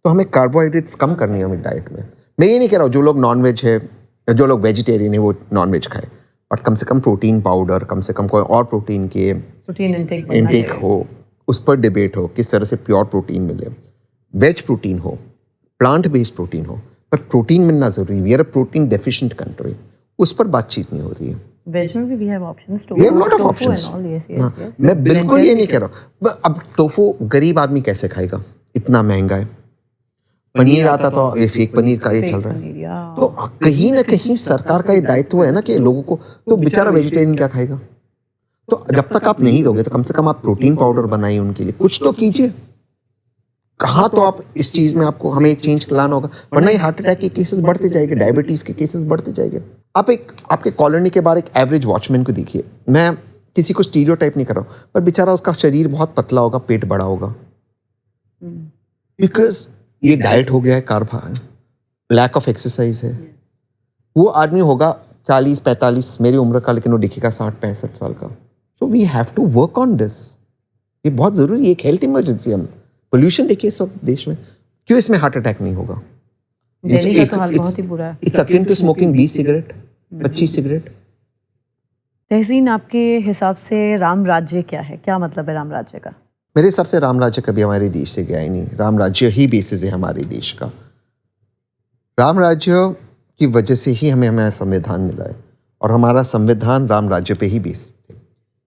तो हमें कार्बोहाइड्रेट्स कम करनी है हमें डाइट में। मैं ये नहीं कह रहा हूँ जो लोग नॉनवेज है या जो लोग वेजिटेरियन है वो नॉनवेज खाए, बट कम से कम प्रोटीन पाउडर, कम से कम कोई और प्रोटीन के प्रोटीन इंटेक हो, उस पर डिबेट हो किस तरह से प्योर प्रोटीन मिले। वेज प्रोटीन हो, प्लांट बेस्ड प्रोटीन हो, पर प्रोटीन मिलना जरूरी। We are a protein deficient country, उस पर बातचीत नहीं हो रही है। वेज में भी we have options, We have lot of options. yes. मैं बिल्कुल ये नहीं कह रहा हूँ। अब टोफू गरीब आदमी कैसे खाएगा? इतना महंगा है। पनीर आता तो ये फेक पनीर का ये चल रहा है। तो कहीं ना कहीं सरकार का ये दायित्व है ना कि लोगों को, तो बेचारा वेजिटेरियन क्या खाएगा? तो जब तक आप नहीं दोगे तो कम से कम आप प्रोटीन पाउडर बनाइए उनके लिए, कुछ तो कीजिए। कहाँ तो आप इस चीज़ में आपको हमें एक चेंज लाना होगा, वरना ये हार्ट अटैक के केसेस बढ़ते जाएंगे, डायबिटीज़ के केसेस बढ़ते जाएंगे। आप आपके कॉलोनी के बाहर एक एवरेज वॉचमैन को देखिए। मैं किसी को स्टीरियोटाइप नहीं कर रहा हूँ, पर बेचारा उसका शरीर बहुत पतला होगा, पेट बड़ा होगा, बिकॉज ये डाइट हो गया है, कार्ब, लैक ऑफ एक्सरसाइज है। वो आदमी होगा 40-45 मेरी उम्र का, लेकिन वो दिखेगा 60-65 साल का। So we have to work on this. ये बहुत ज़रूरी है, एक हेल्थ इमरजेंसी। हम पोल्यूशन देखिए सब देश में, क्यों इसमें हार्ट अटैक नहीं होगा? दिल्ली का तो हाल बहुत ही बुरा है। It's akin to smoking 20 cigarette, 25 cigarette. Tehseen, आपके हिसाब से राम राज्य क्या है? क्या मतलब है राम राज्य का? मेरे हिसाब से राम राज्य कभी हमारे देश से गया ही नहीं। राम राज्य ही बेसिस है हमारे देश का। राम राज्य की वजह से ही हमें हमारा संविधान मिला है, और हमारा संविधान राम राज्य पे ही बेस है।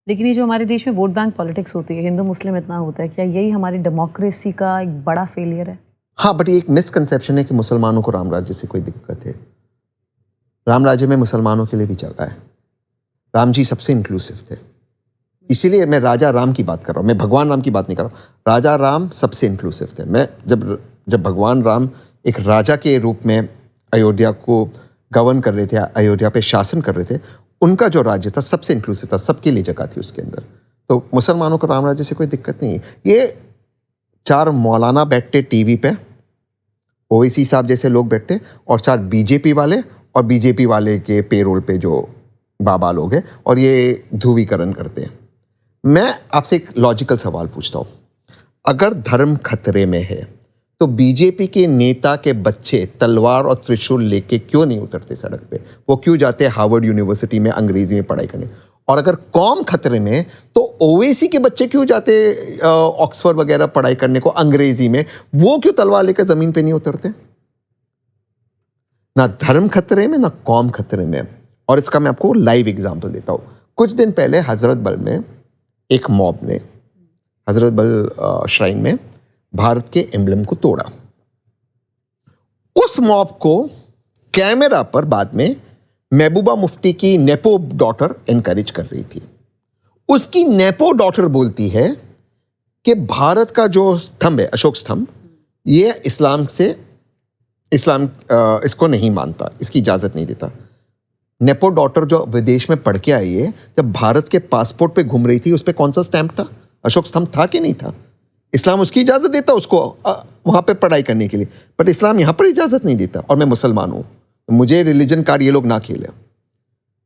लेकिन ये जो हमारे देश में वोट बैंक पॉलिटिक्स होती है, हिंदू मुस्लिम इतना होता है, क्या यही हमारी डेमोक्रेसी का एक बड़ा फेलियर है? हाँ, बट ये एक मिसकंसेप्शन है कि मुसलमानों को राम राज्य से कोई दिक्कत है। राम राज्य में मुसलमानों के लिए भी चला है। राम जी सबसे इंक्लूसिव थे, इसीलिए मैं राजा राम की बात कर रहा हूँ, मैं भगवान राम की बात नहीं कर रहा हूँ। राजा राम सबसे इंक्लूसिव थे। मैं जब भगवान राम एक राजा के रूप में अयोध्या को गवर्न कर रहे थे, अयोध्या पे शासन कर रहे थे, उनका जो राज्य था सबसे इंक्लूसिव था, सबके लिए जगह थी उसके अंदर। तो मुसलमानों को राम राज्य से कोई दिक्कत नहीं है। ये 4 मौलाना बैठते टीवी पे, ओवैसी साहब जैसे लोग बैठते, और 4 बीजेपी वाले, और बीजेपी वाले के पेरोल पे जो बाबा लोग हैं, और ये ध्रुवीकरण करते हैं। मैं आपसे एक लॉजिकल सवाल पूछता हूँ, अगर धर्म खतरे में है तो बीजेपी के नेता के बच्चे तलवार और त्रिशूल लेके क्यों नहीं उतरते सड़क पे? वो क्यों जाते हार्वर्ड यूनिवर्सिटी में अंग्रेजी में पढ़ाई करने? और अगर कौम खतरे में है तो ओवैसी के बच्चे क्यों जाते ऑक्सफोर्ड वगैरह पढ़ाई करने को अंग्रेजी में? वो क्यों तलवार लेकर जमीन पे नहीं उतरते? ना धर्म खतरे में, ना कौम खतरे में। और इसका मैं आपको लाइव एग्जांपल देता हूं। कुछ दिन पहले हजरत बल में एक मॉब ने हजरत बल श्राइन में भारत के एम्बलम को तोड़ा। उस मॉब को कैमरा पर बाद में महबूबा मुफ्ती की नेपो डॉटर एनकरेज कर रही थी। उसकी नेपो डॉटर बोलती है कि भारत का जो स्तंभ है, अशोक स्तंभ, ये इस्लाम इसको नहीं मानता, इसकी इजाजत नहीं देता। नेपो डॉटर जो विदेश में पढ़ के आई है, जब भारत के पासपोर्ट पे घूम रही थी, उस पे कौन सा स्टैंप था? अशोक स्तंभ था कि नहीं था? इस्लाम उसकी इजाजत देता उसको वहां पे पढ़ाई करने के लिए, बट इस्लाम यहां पर इजाजत नहीं देता। और मैं मुसलमान हूं, तो मुझे रिलीजन कार्ड ये लोग ना खेले।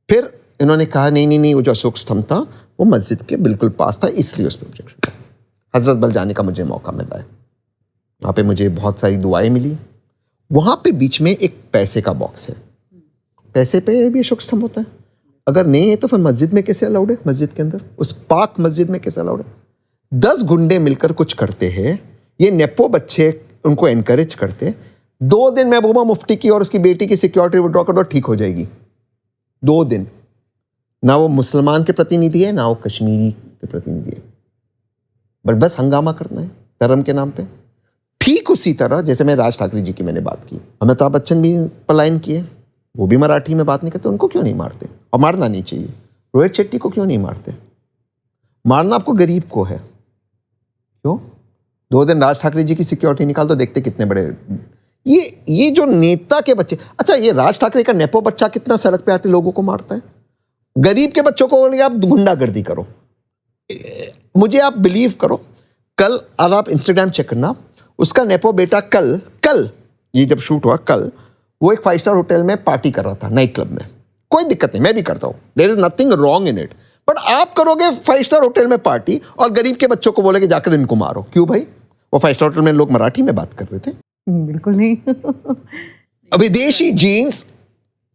फिर इन्होंने कहा नहीं, वो जो अशोक स्तंभ था वो मस्जिद के बिल्कुल पास था, इसलिए उस पर ऑब्जेक्शन था। हजरत बल जाने का मुझे मौका मिला है, वहां पे मुझे बहुत सारी दुआएं मिली। वहां पे बीच में एक पैसे का बॉक्स है, पैसे पे भी अशोक स्तंभ होता है। अगर नहीं है तो फिर मस्जिद में कैसे अलाउड है? मस्जिद के अंदर, उस पाक मस्जिद में कैसे अलाउड है? 10 गुंडे मिलकर कुछ करते हैं, ये नेपो बच्चे उनको एनकरेज करते। 2 दिन महबूबा मुफ्ती की और उसकी बेटी की सिक्योरिटी विड्रॉ कर दो, ठीक हो जाएगी। 2 दिन। ना वो मुसलमान के प्रतिनिधि है, ना वो कश्मीरी के प्रतिनिधि है, बट बस हंगामा करना है धर्म के नाम पे। ठीक उसी तरह जैसे मैं राज ठाकरे जी की मैंने बात की, अमिताभ बच्चन भी पलायन किए, वो भी मराठी में बात नहीं करते, उनको क्यों नहीं मारते? और मारना नहीं चाहिए। रोहित शेट्टी को क्यों नहीं मारते? मारना आपको गरीब को है। क्यों? 2 दिन राज ठाकरे जी की सिक्योरिटी निकाल दो, देखते कितने बड़े ये जो नेता के बच्चे। अच्छा, ये राज ठाकरे का नेपो बच्चा कितना सड़क पे आते लोगों को मारता है। गरीब के बच्चों को बोलेंगे आप गुंडागर्दी करो। मुझे आप बिलीव करो, कल अगर आप इंस्टाग्राम चेक करना, उसका नेपो बेटा कल ये जब शूट हुआ, कल वो एक 5 स्टार होटल में पार्टी कर रहा था, नाइट क्लब में। कोई दिक्कत नहीं, मैं भी करता हूं, there is nothing wrong in it. But आप करोगे 5 स्टार होटल में पार्टी और गरीब के बच्चों को बोलोगे जाकर इनको मारो। क्यों भाई? वो 5 स्टार होटल में लोग मराठी में बात कर रहे थे। बिल्कुल नहीं। विदेशी जीन्स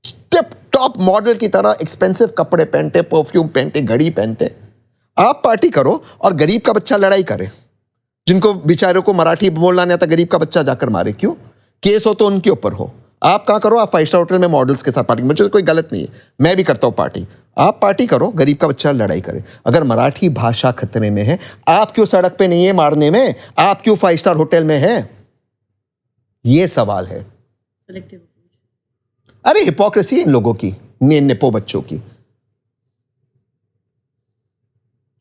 टिप टॉप मॉडल की तरह एक्सपेंसिव कपड़े पहनते, परफ्यूम पहनते, घड़ी पहनते। आप पार्टी करो और गरीब का बच्चा लड़ाई करे, जिनको बेचारों को मराठी बोलना नहीं आता, गरीब का बच्चा जाकर मारे। क्यों? केस हो तो उनके ऊपर हो। आप क्या करो, आप 5 स्टार होटल में मॉडल्स के साथ पार्टी, मुझे कोई गलत नहीं है, मैं भी करता हूं पार्टी। आप पार्टी करो, गरीब का बच्चा लड़ाई करे। अगर मराठी भाषा खतरे में है, आप क्यों सड़क पे नहीं है मारने में? आप क्यों 5 स्टार होटल में है? ये सवाल है। अरे हिपोक्रेसी है इन लोगों की, नेपो बच्चों की।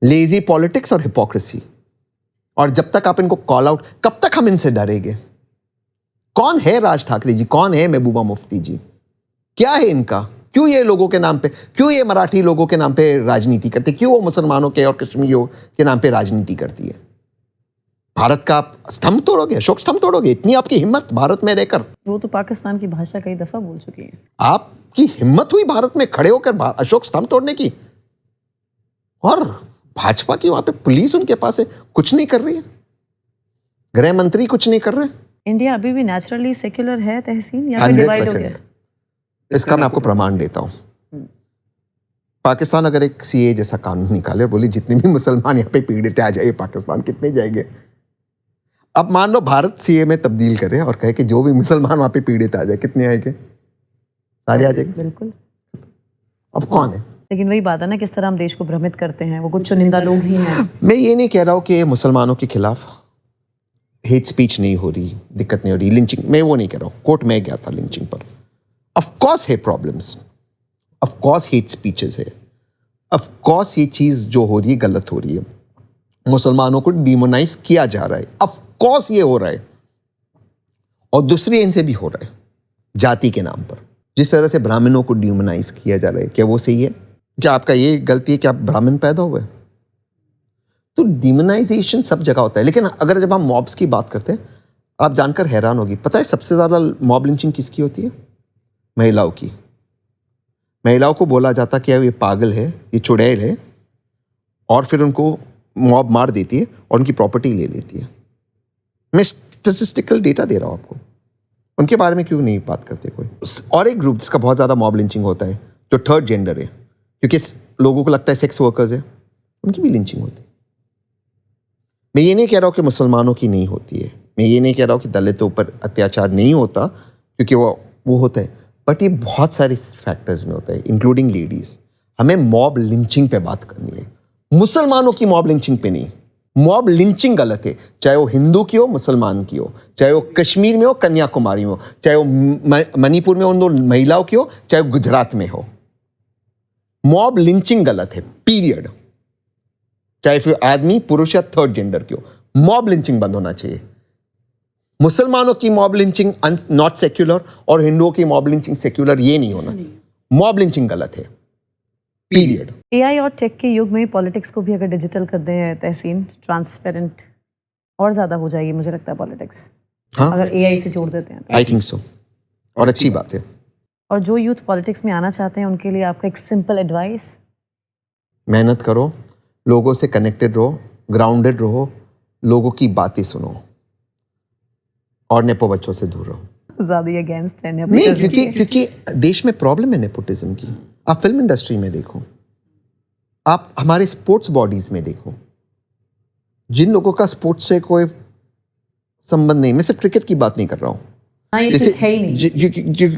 लेजी पॉलिटिक्स और हिपोक्रेसी। और जब तक आप इनको कॉल आउट, कब तक हम इनसे डरेंगे? कौन है राज ठाकरे जी? कौन है महबूबा मुफ्ती जी? क्या है इनका? क्यों ये लोगों के नाम पे, क्यों ये मराठी लोगों के नाम पे राजनीति करते? क्यों वो मुसलमानों के और कश्मीरियों के नाम पे राजनीति करती है? भारत का आप स्तंभ तोड़ोगे, अशोक स्तंभ तोड़ोगे? इतनी आपकी हिम्मत भारत में रहकर? वो तो पाकिस्तान की भाषा कई दफा बोल चुकी है। आपकी हिम्मत हुई भारत में खड़े होकर अशोक स्तंभ तोड़ने की? और भाजपा की वहां पे पुलिस उनके पास है, कुछ नहीं कर रही है। गृह मंत्री कुछ नहीं कर रहे। इंडिया अभी भी नेचुरली सेक्युलर है तहसीन, या फिर डिवाइड हो गया? 100%। इसका मैं आपको प्रमाण देता हूं। पाकिस्तान अगर एक सीए जैसा कानून निकाले और बोले जितने भी मुसलमान यहाँ पे पीड़ित आ जाइए पाकिस्तान, कितने जाएंगे? अब मान लो भारत सीए में तब्दील करे और कहे कि जो भी मुसलमान वहां पे पीड़ित आ जाए, कितने आएंगे? सारे आ जाएंगे। बिल्कुल। अब कौन है? लेकिन वही बात है ना, किस तरह हम देश को भ्रमित करते हैं। वो कुछ चुनिंदा लोग ही हैं। मैं ये नहीं कह रहा हूं कि मुसलमानों के खिलाफ हेट स्पीच नहीं हो रही, दिक्कत नहीं हो रही, लिंचिंग, मैं वो नहीं कह रहा हूं। कोर्ट में गया था लिंचिंग पर। ऑफ कोर्स है problems, of course hate speeches है, ऑफ कोर्स ये चीज जो हो रही है गलत हो रही है। मुसलमानों को डिमोनाइज किया जा रहा है, ऑफ कोर्स ये हो रहा है। और दूसरी इनसे भी हो रहा है, जाति के नाम पर। जिस तरह से ब्राह्मणों को ड्यूमनाइज किया जा रहा है, क्या वो सही है? क्या आपका ये गलती है कि आप ब्राह्मण पैदा हुए? तो डिमोनाइजेशन सब जगह होता है। लेकिन अगर जब हम मॉब्स की बात करते हैं, आप जानकर हैरान होगी, पता है सबसे ज़्यादा मॉब लिंचिंग किसकी होती है? महिलाओं की। महिलाओं को बोला जाता कि ये पागल है, ये चुड़ैल है, और फिर उनको मॉब मार देती है और उनकी प्रॉपर्टी ले लेती है। मैं स्टैटिस्टिकल डेटा दे रहा हूँ आपको। उनके बारे में क्यों नहीं बात करते कोई? और एक ग्रुप जिसका बहुत ज़्यादा मॉब लिंचिंग होता है, जो थर्ड जेंडर है, क्योंकि लोगों को लगता है सेक्स वर्कर्स है, उनकी भी लिंचिंग होती है। मैं ये नहीं कह रहा हूँ कि मुसलमानों की नहीं होती है, मैं ये नहीं कह रहा हूँ कि दलितों पर अत्याचार नहीं होता, क्योंकि वो होता है, बट ये बहुत सारे फैक्टर्स में होता है, इंक्लूडिंग लेडीज। हमें मॉब लिंचिंग पे बात करनी है, मुसलमानों की मॉब लिंचिंग पे नहीं। मॉब लिंचिंग गलत है, चाहे वो हिंदू की हो, मुसलमान की हो, चाहे वो कश्मीर में हो, कन्याकुमारी में हो, चाहे वो मणिपुर में उन दो महिलाओं की हो, चाहे वो गुजरात में हो। मॉब लिंचिंग गलत है, पीरियड। चाहे फिर आदमी, पुरुष या थर्ड जेंडर की हो, मॉब लिंचिंग बंद होना चाहिए। मुसलमानों की मॉब लिंचिंग नॉट सेक्युलर और हिंदुओं की मॉब लिंचिंग सेक्युलर, ये नहीं होना। मॉब लिंचिंग गलत है, पीरियड। एआई और टेक के युग में पॉलिटिक्स को भी अगर डिजिटल कर दें तहसीन, ट्रांसपेरेंट और ज़्यादा हो जाएगी मुझे लगता है पॉलिटिक्स। हाँ, अगर एआई से जोड़ देते हैं तो। आई थिंक सो, और अच्छी बात है। और जो यूथ पॉलिटिक्स में आना चाहते हैं उनके लिए आपका एक सिंपल एडवाइस? मेहनत करो, लोगों से कनेक्टेड रहो, ग्राउंडेड रहो, लोगों की बातें सुनो, और नेपो बच्चों से दूर रहो। ज़्यादा अगेंस्ट है नहीं, क्योंकि देश में प्रॉब्लम है नेपोटिज्म की। आप फिल्म इंडस्ट्री में देखो, आप हमारे स्पोर्ट्स बॉडीज में देखो, जिन लोगों का स्पोर्ट्स से कोई संबंध नहीं, मैं सिर्फ क्रिकेट की बात नहीं कर रहा हूँ,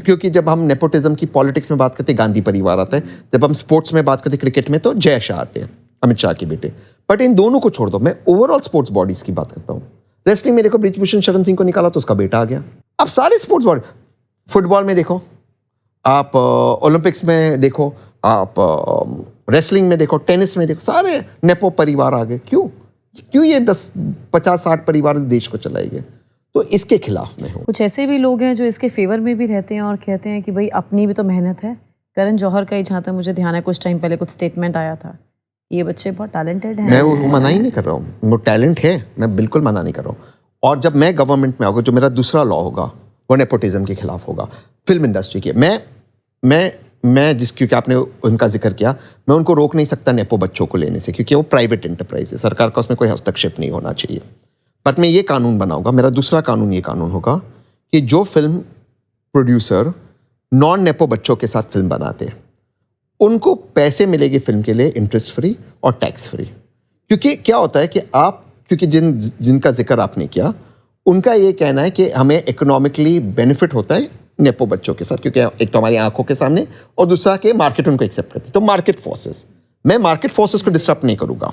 क्योंकि जब हम नेपोटिज्म की पॉलिटिक्स में बात करते हैं, गांधी परिवार आता है। जब हम स्पोर्ट्स में बात करते हैं क्रिकेट में, तो जय शाह आते हैं, अमित शाह के बेटे। बट इन दोनों को छोड़ दो, मैं ओवरऑल स्पोर्ट्स बॉडीज की बात करता हूँ। रेसलिंग में देखो, ब्रिजभूषण शरण सिंह को निकाला तो उसका बेटा आ गया। अब सारे स्पोर्ट्स बॉडी, फुटबॉल में देखो आप, ओलंपिक्स में देखो आप, रेसलिंग में देखो, टेनिस में देखो, सारे नेपो परिवार आ गए। क्यों ये 10, 50, 60 परिवार देश को चलाएंगे? तो इसके खिलाफ में हूँ। कुछ ऐसे भी लोग हैं जो इसके फेवर में भी रहते हैं और कहते हैं कि भाई अपनी भी तो मेहनत है। करण जौहर का ही, जहाँ तक मुझे ध्यान है, कुछ टाइम पहले कुछ स्टेटमेंट आया था, ये बच्चे बहुत टैलेंटेड हैं। मैं वो मना ही नहीं कर रहा हूँ, वो टैलेंट है, मैं बिल्कुल मना नहीं कर रहा हूँ। और जब मैं गवर्नमेंट में आऊँगा, जो मेरा दूसरा लॉ होगा वो नेपोटिज्म के खिलाफ होगा, फिल्म इंडस्ट्री के। मैं क्योंकि आपने उनका जिक्र किया, मैं उनको रोक नहीं सकता नेपो बच्चों को लेने से, क्योंकि वो प्राइवेट एंटरप्राइज है, सरकार का उसमें कोई हस्तक्षेप नहीं होना चाहिए। बट मैं ये कानून बनाऊंगा, मेरा दूसरा कानून ये कानून होगा कि जो फिल्म प्रोड्यूसर नॉन नेपो बच्चों के साथ फिल्म बनाते हैं, उनको पैसे मिलेंगे फिल्म के लिए, इंटरेस्ट फ्री और टैक्स फ्री। क्योंकि क्या होता है कि क्योंकि जिनका जिक्र आपने किया, उनका ये कहना है कि हमें इकोनॉमिकली बेनिफिट होता है नेपो बच्चों के साथ, क्योंकि एक तो हमारी आंखों के सामने, और दूसरा कि मार्केट उनको एक्सेप्ट करती है। तो मार्केट फोर्सेस, मैं मार्केट फोर्सेस को डिस्टर्ब नहीं करूंगा,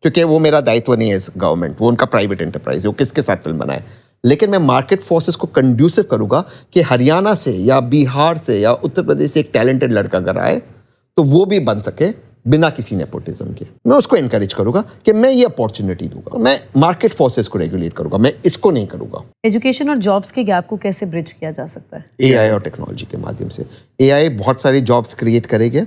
क्योंकि वो मेरा दायित्व नहीं है गवर्नमेंट, वो उनका प्राइवेट एंटरप्राइज है, वो किसके साथ फिल्म बनाए। लेकिन मैं मार्केट फोर्सेस को कंड्यूसिव करूंगा कि हरियाणा से या बिहार से या उत्तर प्रदेश से एक टैलेंटेड लड़का अगर आए तो वो भी बन सके बिना किसी नेपोटिज्म के। मैं उसको एनकरेज करूंगा कि मैं ये अपॉर्चुनिटी दूंगा, मैं मार्केट फोर्सेस को रेगुलेट करूंगा, मैं इसको नहीं करूंगा। एजुकेशन और जॉब्स के गैप को कैसे ब्रिज किया जा सकता है? एआई और टेक्नोलॉजी के माध्यम से। एआई बहुत सारी जॉब्स क्रिएट करेंगे।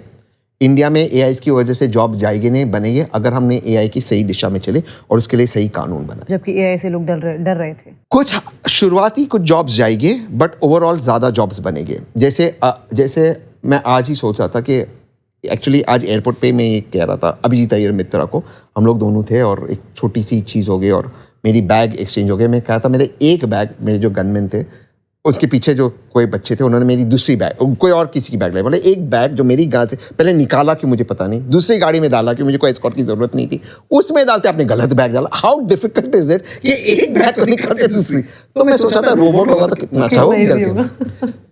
इंडिया में एआई की वजह से जॉब जाएगी नहीं, बनेगी, अगर हमने एआई की सही दिशा में चले और उसके लिए सही कानून बनाए। जबकि एआई से लोग डर रहे थे। कुछ शुरुआती कुछ जॉब्स जाएंगे, बट ओवरऑल ज़्यादा जॉब्स बनेंगे। जैसे मैं आज ही सोच रहा था कि एक्चुअली आज एयरपोर्ट पे मैं ये कह रहा था अभिजीत अय्यर मित्रा को, हम लोग दोनों थे और एक छोटी सी चीज़ हो गई और मेरी बैग एक्सचेंज हो गई। मैं कहा था मेरे एक बैग, मेरे जो गनमैन थे उसके पीछे जो कोई बच्चे थे, उन्होंने मेरी दूसरी बैग, कोई और किसी की बैग लाई, बोले एक बैग जो मेरी गाड़ी से पहले निकाला क्यों मुझे पता नहीं, दूसरी गाड़ी में डाला क्यों, मुझे कोई एस्कॉर्ट की जरूरत नहीं थी, उसमें डालते आपने गलत बैग डाला। हाउ डिफिकल्ट इज इट कि एक बैग को निकालते दूसरी। तो मैं सोचा था रोबोट होगा तो कितना अच्छा होगा,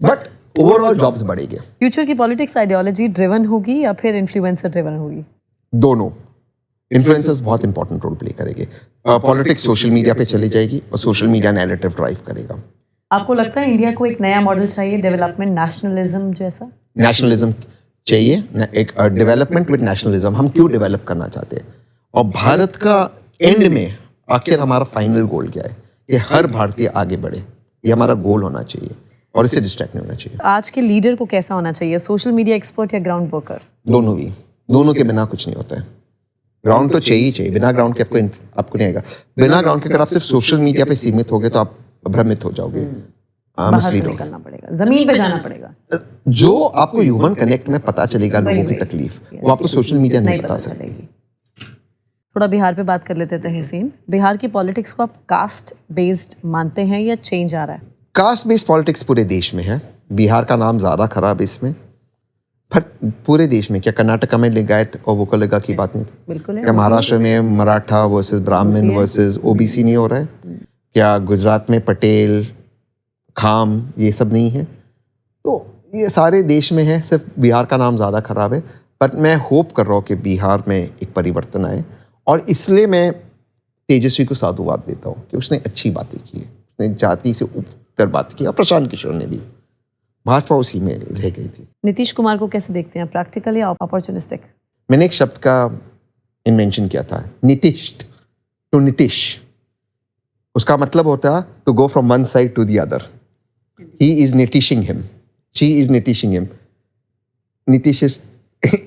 बट ओवरऑल जॉब्स बढ़ेंगे। फ्यूचर की पॉलिटिक्स आइडियोलॉजी ड्रिवन होगी या फिर इन्फ्लुएंसर ड्रिवन होगी? दोनों। इन्फ्लुएंसर्स बहुत इंपॉर्टेंट रोल प्ले करेंगे। पॉलिटिक्स सोशल मीडिया पे चली जाएगी और सोशल मीडिया नैरेटिव ड्राइव करेगा। आपको लगता है इंडिया को एक नया मॉडल चाहिए डेवलपमेंट नेशनलिज्म जैसा? नेशनलिज्म चाहिए, एक डेवलपमेंट विद नेशनलिज्म। हम क्यों डेवलप करना चाहते हैं और भारत का एंड में आखिर हमारा फाइनल गोल क्या है कि हर भारतीय आगे बढ़े, ये हमारा गोल होना चाहिए। और इससे डिस्ट्रैक्ट नहीं होना चाहिए। आज के लीडर को कैसा होना चाहिए, सोशल मीडिया एक्सपर्ट या ग्राउंड वर्कर? दोनों भी, दोनों के बिना कुछ नहीं होता है। ग्राउंड तो चाहिए ही चाहिए, बिना ग्राउंड के आपको नहीं आएगा। बिना ग्राउंड के अगर आप सिर्फ सोशल मीडिया पे सीमित हो गए तो आप भ्रमित हो जाओगे, बाहर निकलना पड़ेगा, जमीन पे जाना पड़ेगा। जो आपको ह्यूमन कनेक्ट में पता चलेगा लोगों की तकलीफ, वो आपको सोशल मीडिया नहीं बता सकती। थोड़ा बिहार पे बात कर लेते थे तहसीन। बिहार की पॉलिटिक्स को आप कास्ट बेस्ड मानते हैं या चेंज आ रहा है? कास्ट बेस्ड पॉलिटिक्स पूरे देश में है। बिहार का नाम ज़्यादा खराब है इसमें, बट पूरे देश में। क्या कर्नाटका में लिंगायत और वोकलिगा की बात नहीं? बिल्कुल है। क्या महाराष्ट्र में मराठा वर्सेस ब्राह्मण वर्सेस ओबीसी नहीं हो रहा है? क्या गुजरात में पटेल खाम ये सब नहीं है? तो ये सारे देश में है, सिर्फ बिहार का नाम ज़्यादा खराब है। बट मैं होप कर रहा हूँ कि बिहार में एक परिवर्तन आए, और इसलिए मैं तेजस्वी को साधुवाद देता हूँ कि उसने अच्छी बातें की है, उसने जाति से ऊपर बात की। और प्रशांत किशोर ने भी, भाजपा उसी में रह गई थी। नीतीश कुमार को कैसे देखते हैं, प्रैक्टिकल या अपॉर्चुनिस्टिक? मैंने एक शब्द का इन्वेंशन किया था, नितिष्ट टू नीतीश। उसका मतलब होता है to go from one side to the other. He is नीटिशिंग हिम, शी इज नीटिशिंग हिम। नीतीश इज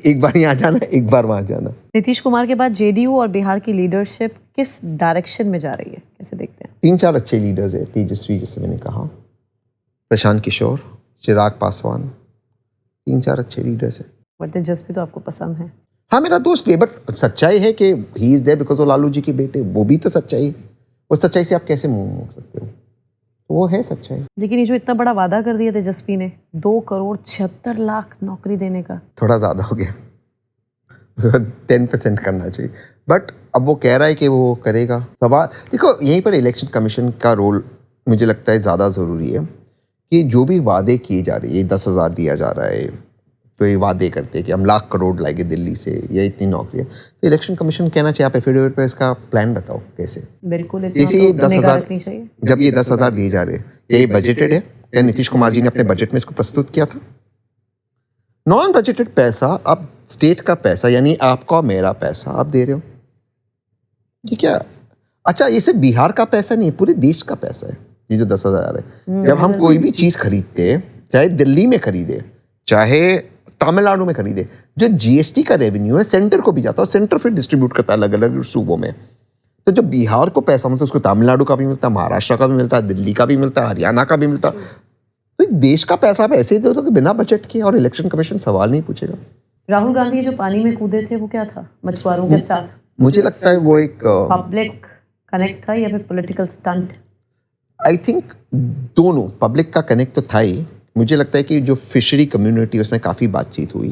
एक बार यहाँ जाना, एक बार वहाँ जाना। नीतीश कुमार के बाद जेडीयू और बिहार की लीडरशिप किस डायरेक्शन में जा रही है, कैसे देखते हैं? 3-4 अच्छे लीडर्स है। तेजस्वी, जैसे मैंने कहा, प्रशांत किशोर, चिराग पासवान, 3-4 अच्छे लीडर्स है। बट तेजस्वी तो आपको पसंद है? हाँ, मेरा दोस्त भी, बट सच्चाई है कि ही इज देयर बिकॉज वो लालू जी के बेटे, वो भी तो सच्चाई। वो सच्चाई से आप कैसे मुंह मोड़ सकते हो? वो है सच्चाई। लेकिन ये जो इतना बड़ा वादा कर दिया तेजस्वी ने, 2,76,00,000 नौकरी देने का, थोड़ा ज़्यादा हो गया। 10% करना चाहिए, बट अब वो कह रहा है कि वो करेगा। सवाल देखो, यहीं पर इलेक्शन कमीशन का रोल मुझे लगता है ज़्यादा ज़रूरी है कि जो भी वादे किए जा रहे हैं, 10,000 दिया जा रहा है, तो ये वादे करते हैं कि हम 1,00,000 करोड़ लाएंगे दिल्ली से, या इतनी नौकरियाँ, तो इलेक्शन कमीशन कहना चाहिए आप एफिडेविट पर इसका प्लान बताओ कैसे। बिल्कुल इसी 10,000, जब ये 10,000 दिए जा रहे हैं, क्या ये बजटेड है? क्या नीतीश कुमार जी ने अपने बजट में इसको प्रस्तुत किया था? नॉन बजटेड पैसा, आप स्टेट का पैसा, यानी आपका मेरा पैसा आप दे रहे हो। ये क्या? अच्छा, ये सिर्फ बिहार का पैसा नहीं, पूरे देश का पैसा है ये जो 10,000 है। जब हम कोई भी चीज़ खरीदते हैं, चाहे दिल्ली में खरीदे, चाहे तमिलनाडु में खरीदे, जो जीएसटी का रेवेन्यू है सेंटर को भी जाता है, और सेंटर फिर डिस्ट्रीब्यूट करता है अलग अलग सूबों में। तो जब बिहार को पैसा मिलता है, उसको तमिलनाडु का भी मिलता है, महाराष्ट्र का भी मिलता है, दिल्ली का भी मिलता है, हरियाणा का भी मिलता है। तो देश का पैसा आप ऐसे ही दे दो कि बिना बजट के, और इलेक्शन कमीशन सवाल नहीं पूछेगा। राहुल गांधी जो पानी में कूदे थे, वो क्या था मछुआरों के साथ? मुझे लगता है वो एक पब्लिक कनेक्ट था या फिर पॉलिटिकल स्टंट? आई थिंक दोनों। पब्लिक का कनेक्ट तो था ही। मुझे लगता है कि जो फिशरी कम्युनिटी, उसमें काफ़ी बातचीत हुई,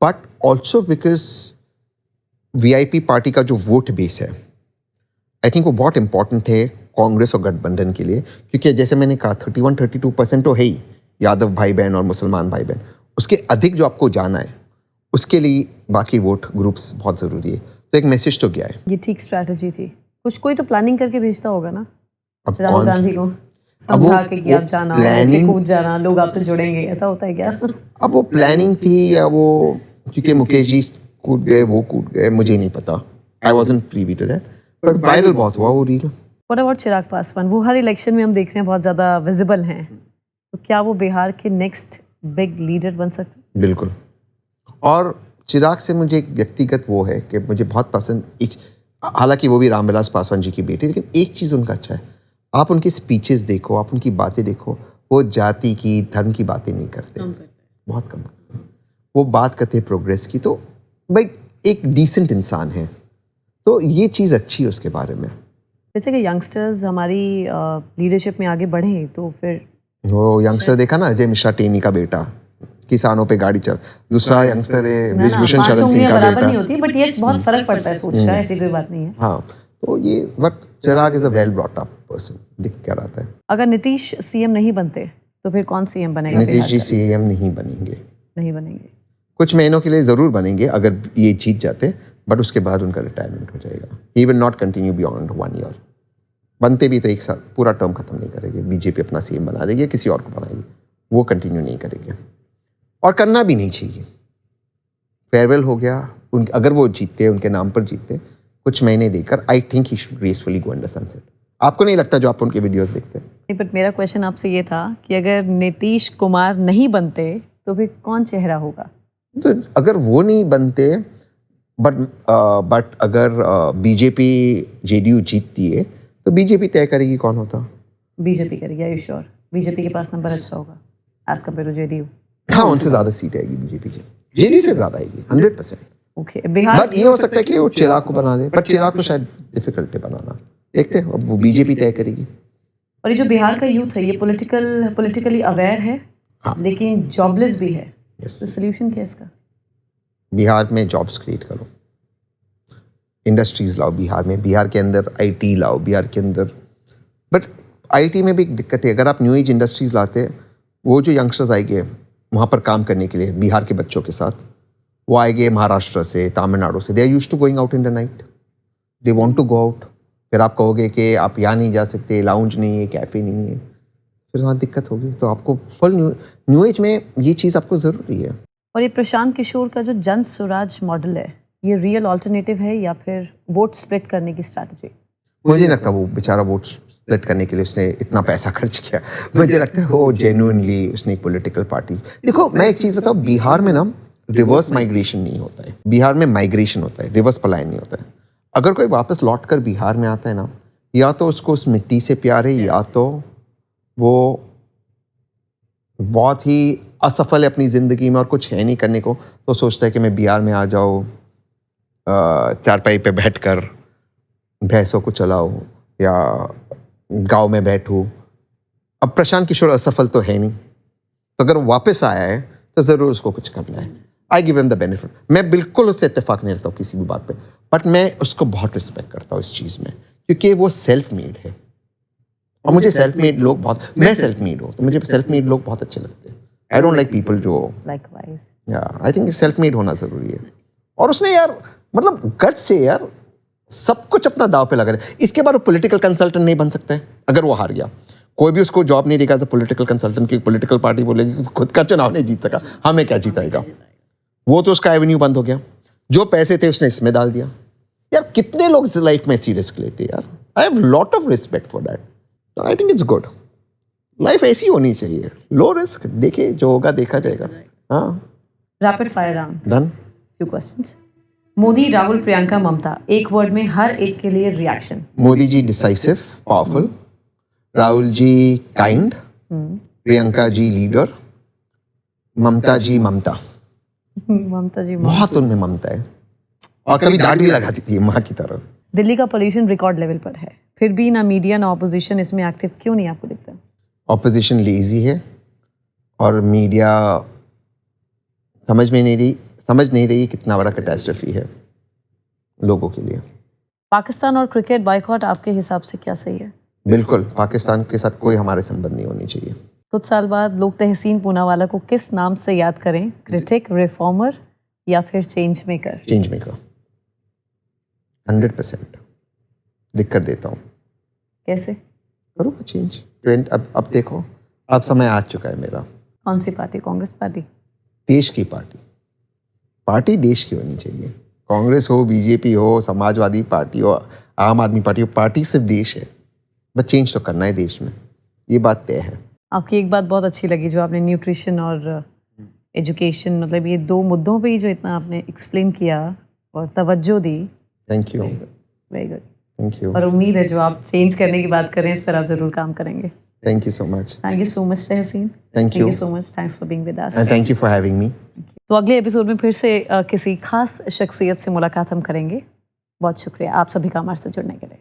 but also because VIP party का जो वोट बेस है, आई थिंक वो बहुत इंपॉर्टेंट है कांग्रेस और गठबंधन के लिए। क्योंकि जैसे मैंने कहा 31-32% तो है ही यादव भाई बहन और मुसलमान भाई बहन, उसके अधिक जो आपको जाना है, उसके लिए बाकी वोट ग्रुप्स बहुत ज़रूरी है। तो एक मैसेज तो गया है। ये ठीक स्ट्रैटेजी थी। कुछ कोई तो प्लानिंग करके भेजता होगा ना अब राहुल गांधी को, समझा के कि आप जाना, ऐसे कूद जाना, लोग आपसे जुड़ेंगे, ऐसा होता है क्या? अब वो प्लानिंग थी या वो क्योंकि मुकेश जी कूद गए, वो कूद गए, मुझे नहीं पता। I wasn't privy to that, but viral बहुत हुआ वो reel. What about Chirag Paswan? वो हर इलेक्शन में हम देख रहे हैं बहुत ज़्यादा विजिबल हैं, तो क्या वो बिहार के नेक्स्ट बिग लीडर बन सकते हैं? बिल्कुल। और चिराग से मुझे एक व्यक्तिगत वो है कि मुझे बहुत पसंद, हालांकि वो भी रामविलास पासवान जी की बेटी, लेकिन एक चीज़ उनका अच्छा है, आप उनकी स्पीचेस देखो, आप उनकी बातें देखो, वो जाति की, धर्म की बातें नहीं करते, बहुत कम करते हैं। वो बात करते हैं प्रोग्रेस की। तो भाई एक डिसेंट इंसान है, तो ये चीज़ अच्छी है उसके बारे में। जैसे कि यंगस्टर्स हमारी लीडरशिप में आगे बढ़ें, तो फिर वो यंगस्टर देखा ना, अजय मिश्रा टेनी का बेटा, किसानों पे गाड़ी चल। दूसरा यंगस्टर है ब्रिजभूषण शरण सिंह का बेटा। नहीं होती, बट ये बहुत फर्क पड़ता है सोच का, ऐसी कोई बात नहीं है। हाँ, तो ये but Chirag is a well brought up person, दिख क्या रहा है। अगर नीतीश सीएम नहीं बनते तो फिर कौन सीएम बनेगा? नीतीश जी सीएम नहीं बनेंगे। नहीं बनेंगे। कुछ महीनों के लिए ज़रूर बनेंगे अगर ये जीत जाते, बट उसके बाद उनका रिटायरमेंट हो जाएगा। He will not continue beyond 1 year. बनते भी तो 1 साल पूरा टर्म खत्म नहीं करेंगे, बीजेपी अपना सीएम बना देगी, किसी और को बनाएगी, वो कंटिन्यू नहीं करेंगे और करना भी नहीं चाहिए। फेयरवेल हो गया अगर वो जीतते, उनके नाम पर जीतते, कुछ महीने देकर, I think he should gracefully go under sunset. आपको नहीं लगता जो आप उनके वीडियोस देखते हैं? बट मेरा क्वेश्चन आपसे ये था कि अगर नीतीश कुमार नहीं बनते तो फिर कौन चेहरा होगा? तो अगर वो नहीं बनते, बट अगर बीजेपी जेडीयू जीतती है तो बीजेपी तय करेगी कौन होता। बीजेपी करेगी? Are you sure? बीजेपी के पास नंबर अच्छा होगा एज कम्पेयर टू जेडीयू? हाँ, उनसे ज़्यादा सीट आएगी बीजेपी की, जेडीयू से ज़्यादा आएगी 100%। ओके, बिहार बट ये हो सकता है कि वो चिराग को बना दे, बट चिराग को शायद डिफिकल्ट है बनाना, देखते हैं, अब वो बीजेपी तय करेगी। और ये जो बिहार का यूथ है ये पॉलिटिकली अवेयर है, हाँ। लेकिन जॉबलेस भी है, Yes. तो सोल्यूशन क्या है इसका? बिहार में जॉब्स क्रिएट करो, इंडस्ट्रीज लाओ बिहार में, बिहार के अंदर आईटी लाओ बिहार के अंदर। बट आईटी में भी एक दिक्कत है, अगर आप न्यू एज इंडस्ट्रीज लाते हैं, वो जो यंगस्टर्स आएंगे वहाँ पर काम करने के लिए बिहार के बच्चों के साथ, वो आएंगे महाराष्ट्र से, तमिलनाडु से, they are used to going out in the night, they want to go out. फिर आप कहोगे कि आप यहाँ नहीं जा सकते, लाउंज नहीं है, कैफ़े नहीं है, फिर वहाँ दिक्कत होगी। तो आपको फुल न्यू एज में ये चीज़ आपको ज़रूरी है। और ये प्रशांत किशोर का जो जन स्वराज मॉडल है, ये रियल ऑल्टरनेटिव है या फिर वोट स्प्लिट करने की स्ट्रैटेजी? मुझे नहीं लगता वो बेचारा वोट स्प्लिट करने के लिए उसने इतना पैसा खर्च किया। मुझे लगता है वो जेन्युइनली उसने एक पॉलिटिकल पार्टी, देखो मैं एक चीज़ बताऊँ, बिहार में ना रिवर्स माइग्रेशन नहीं होता है, बिहार में माइग्रेशन होता है, रिवर्स पलायन नहीं होता है। अगर कोई वापस लौट कर बिहार में आता है ना, या तो उसको उस मिट्टी से प्यार है, या तो वो बहुत ही असफल है अपनी ज़िंदगी में और कुछ है नहीं करने को, तो सोचता है कि मैं बिहार में आ जाऊँ, चारपाई पे बैठकर भैंसों को चलाओ या गांव में बैठूं। अब प्रशांत किशोर असफल तो है नहीं, तो अगर वो वापस आया है तो ज़रूर उसको कुछ करना है। I give him the benefit. मैं बिल्कुल उससे इत्तेफाक नहीं रखता हूँ किसी भी बात पे, बट मैं उसको बहुत रिस्पेक्ट करता हूँ इस चीज़ में, क्योंकि वो सेल्फ मेड है। और मुझे सेल्फ मेड लोग बहुत, मैं सेल्फ मेड हूँ तो मुझे सेल्फ मेड लोग बहुत अच्छे लगते हैं। आई डोंट लाइक पीपल जो लाइकवाइज, या आई थिंक सेल्फ मेड होना ज़रूरी है। और उसने यार मतलब गट्स से यार सब कुछ अपना दाव पे लगा दिया। इसके बाद वो पॉलिटिकल कंसल्टेंट नहीं बन सकता है अगर वो हार गया। कोई भी उसको जॉब नहीं देगा एज अ पॉलिटिकल कंसल्टेंट की, पॉलिटिकल पार्टी बोलेगी कि खुद का चुनाव नहीं जीत सका, हमें क्या जीताएगा। वो तो उसका एवेन्यू बंद हो गया, जो पैसे थे उसने इसमें डाल दिया। यार कितने लोग लाइफ में ऐसी रिस्क लेते हैं यार। I have lot of respect for that. I think it's good, life ऐसी होनी चाहिए, लो रिस्क, देखे जो होगा देखा जाएगा। हाँ, rapid fire round, done. Few questions. Modi, Rahul, Priyanka, Mamata, एक वर्ड में हर एक के लिए reaction. Modi ji decisive, powerful, Rahul ji kind, Priyanka ji leader, Mamata ji ममता, ममता जी बहुत उनमें ममता है और कभी डांट भी लगाती थी माँ की तरह। दिल्ली का पोल्यूशन रिकॉर्ड लेवल पर है, फिर भी ना मीडिया ना ऑपोजिशन इसमें एक्टिव क्यों नहीं आपको दिखता? ऑपोजिशन लेजी है और मीडिया समझ नहीं रही कितना बड़ा कैटास्ट्रफी है लोगों के लिए। पाकिस्तान और क्रिकेट बायकॉट आपके हिसाब से क्या सही है? बिल्कुल, पाकिस्तान के साथ कोई हमारे संबंध नहीं होनी चाहिए। कुछ साल बाद लोग तहसीन पूनावाला को किस नाम से याद करें? क्रिटिक, रिफॉर्मर या फिर चेंज मेकर? चेंज मेकर, 100% लिख कर देता हूँ। कैसे करूँगा चेंज। अब देखो, अब समय आ चुका है मेरा। कौन सी पार्टी? कांग्रेस पार्टी? देश की पार्टी देश की होनी चाहिए। कांग्रेस हो, बीजेपी हो, समाजवादी पार्टी हो, आम आदमी पार्टी हो, पार्टी सिर्फ देश है, बस चेंज तो करना है देश में, ये बात तय है। आपकी एक बात बहुत अच्छी लगी जो आपने न्यूट्रिशन और एजुकेशन, मतलब ये दो मुद्दों पे ही जो इतना आपने एक्सप्लेन किया और तवज्जो दी। Thank you. Very good. Thank you. और उम्मीद है जो आप चेंज करने की बात कर रहे हैं इस पर आप जरूर काम करेंगे। Thank you so much. Thank you so much Tahseen. Thank you. So much. Thanks for being with us. And thank you for having me. तो अगले एपिसोड में फिर से किसी खास शख्सियत से मुलाकात हम करेंगे। बहुत शुक्रिया आप सभी का हमारे से जुड़ने के लिए।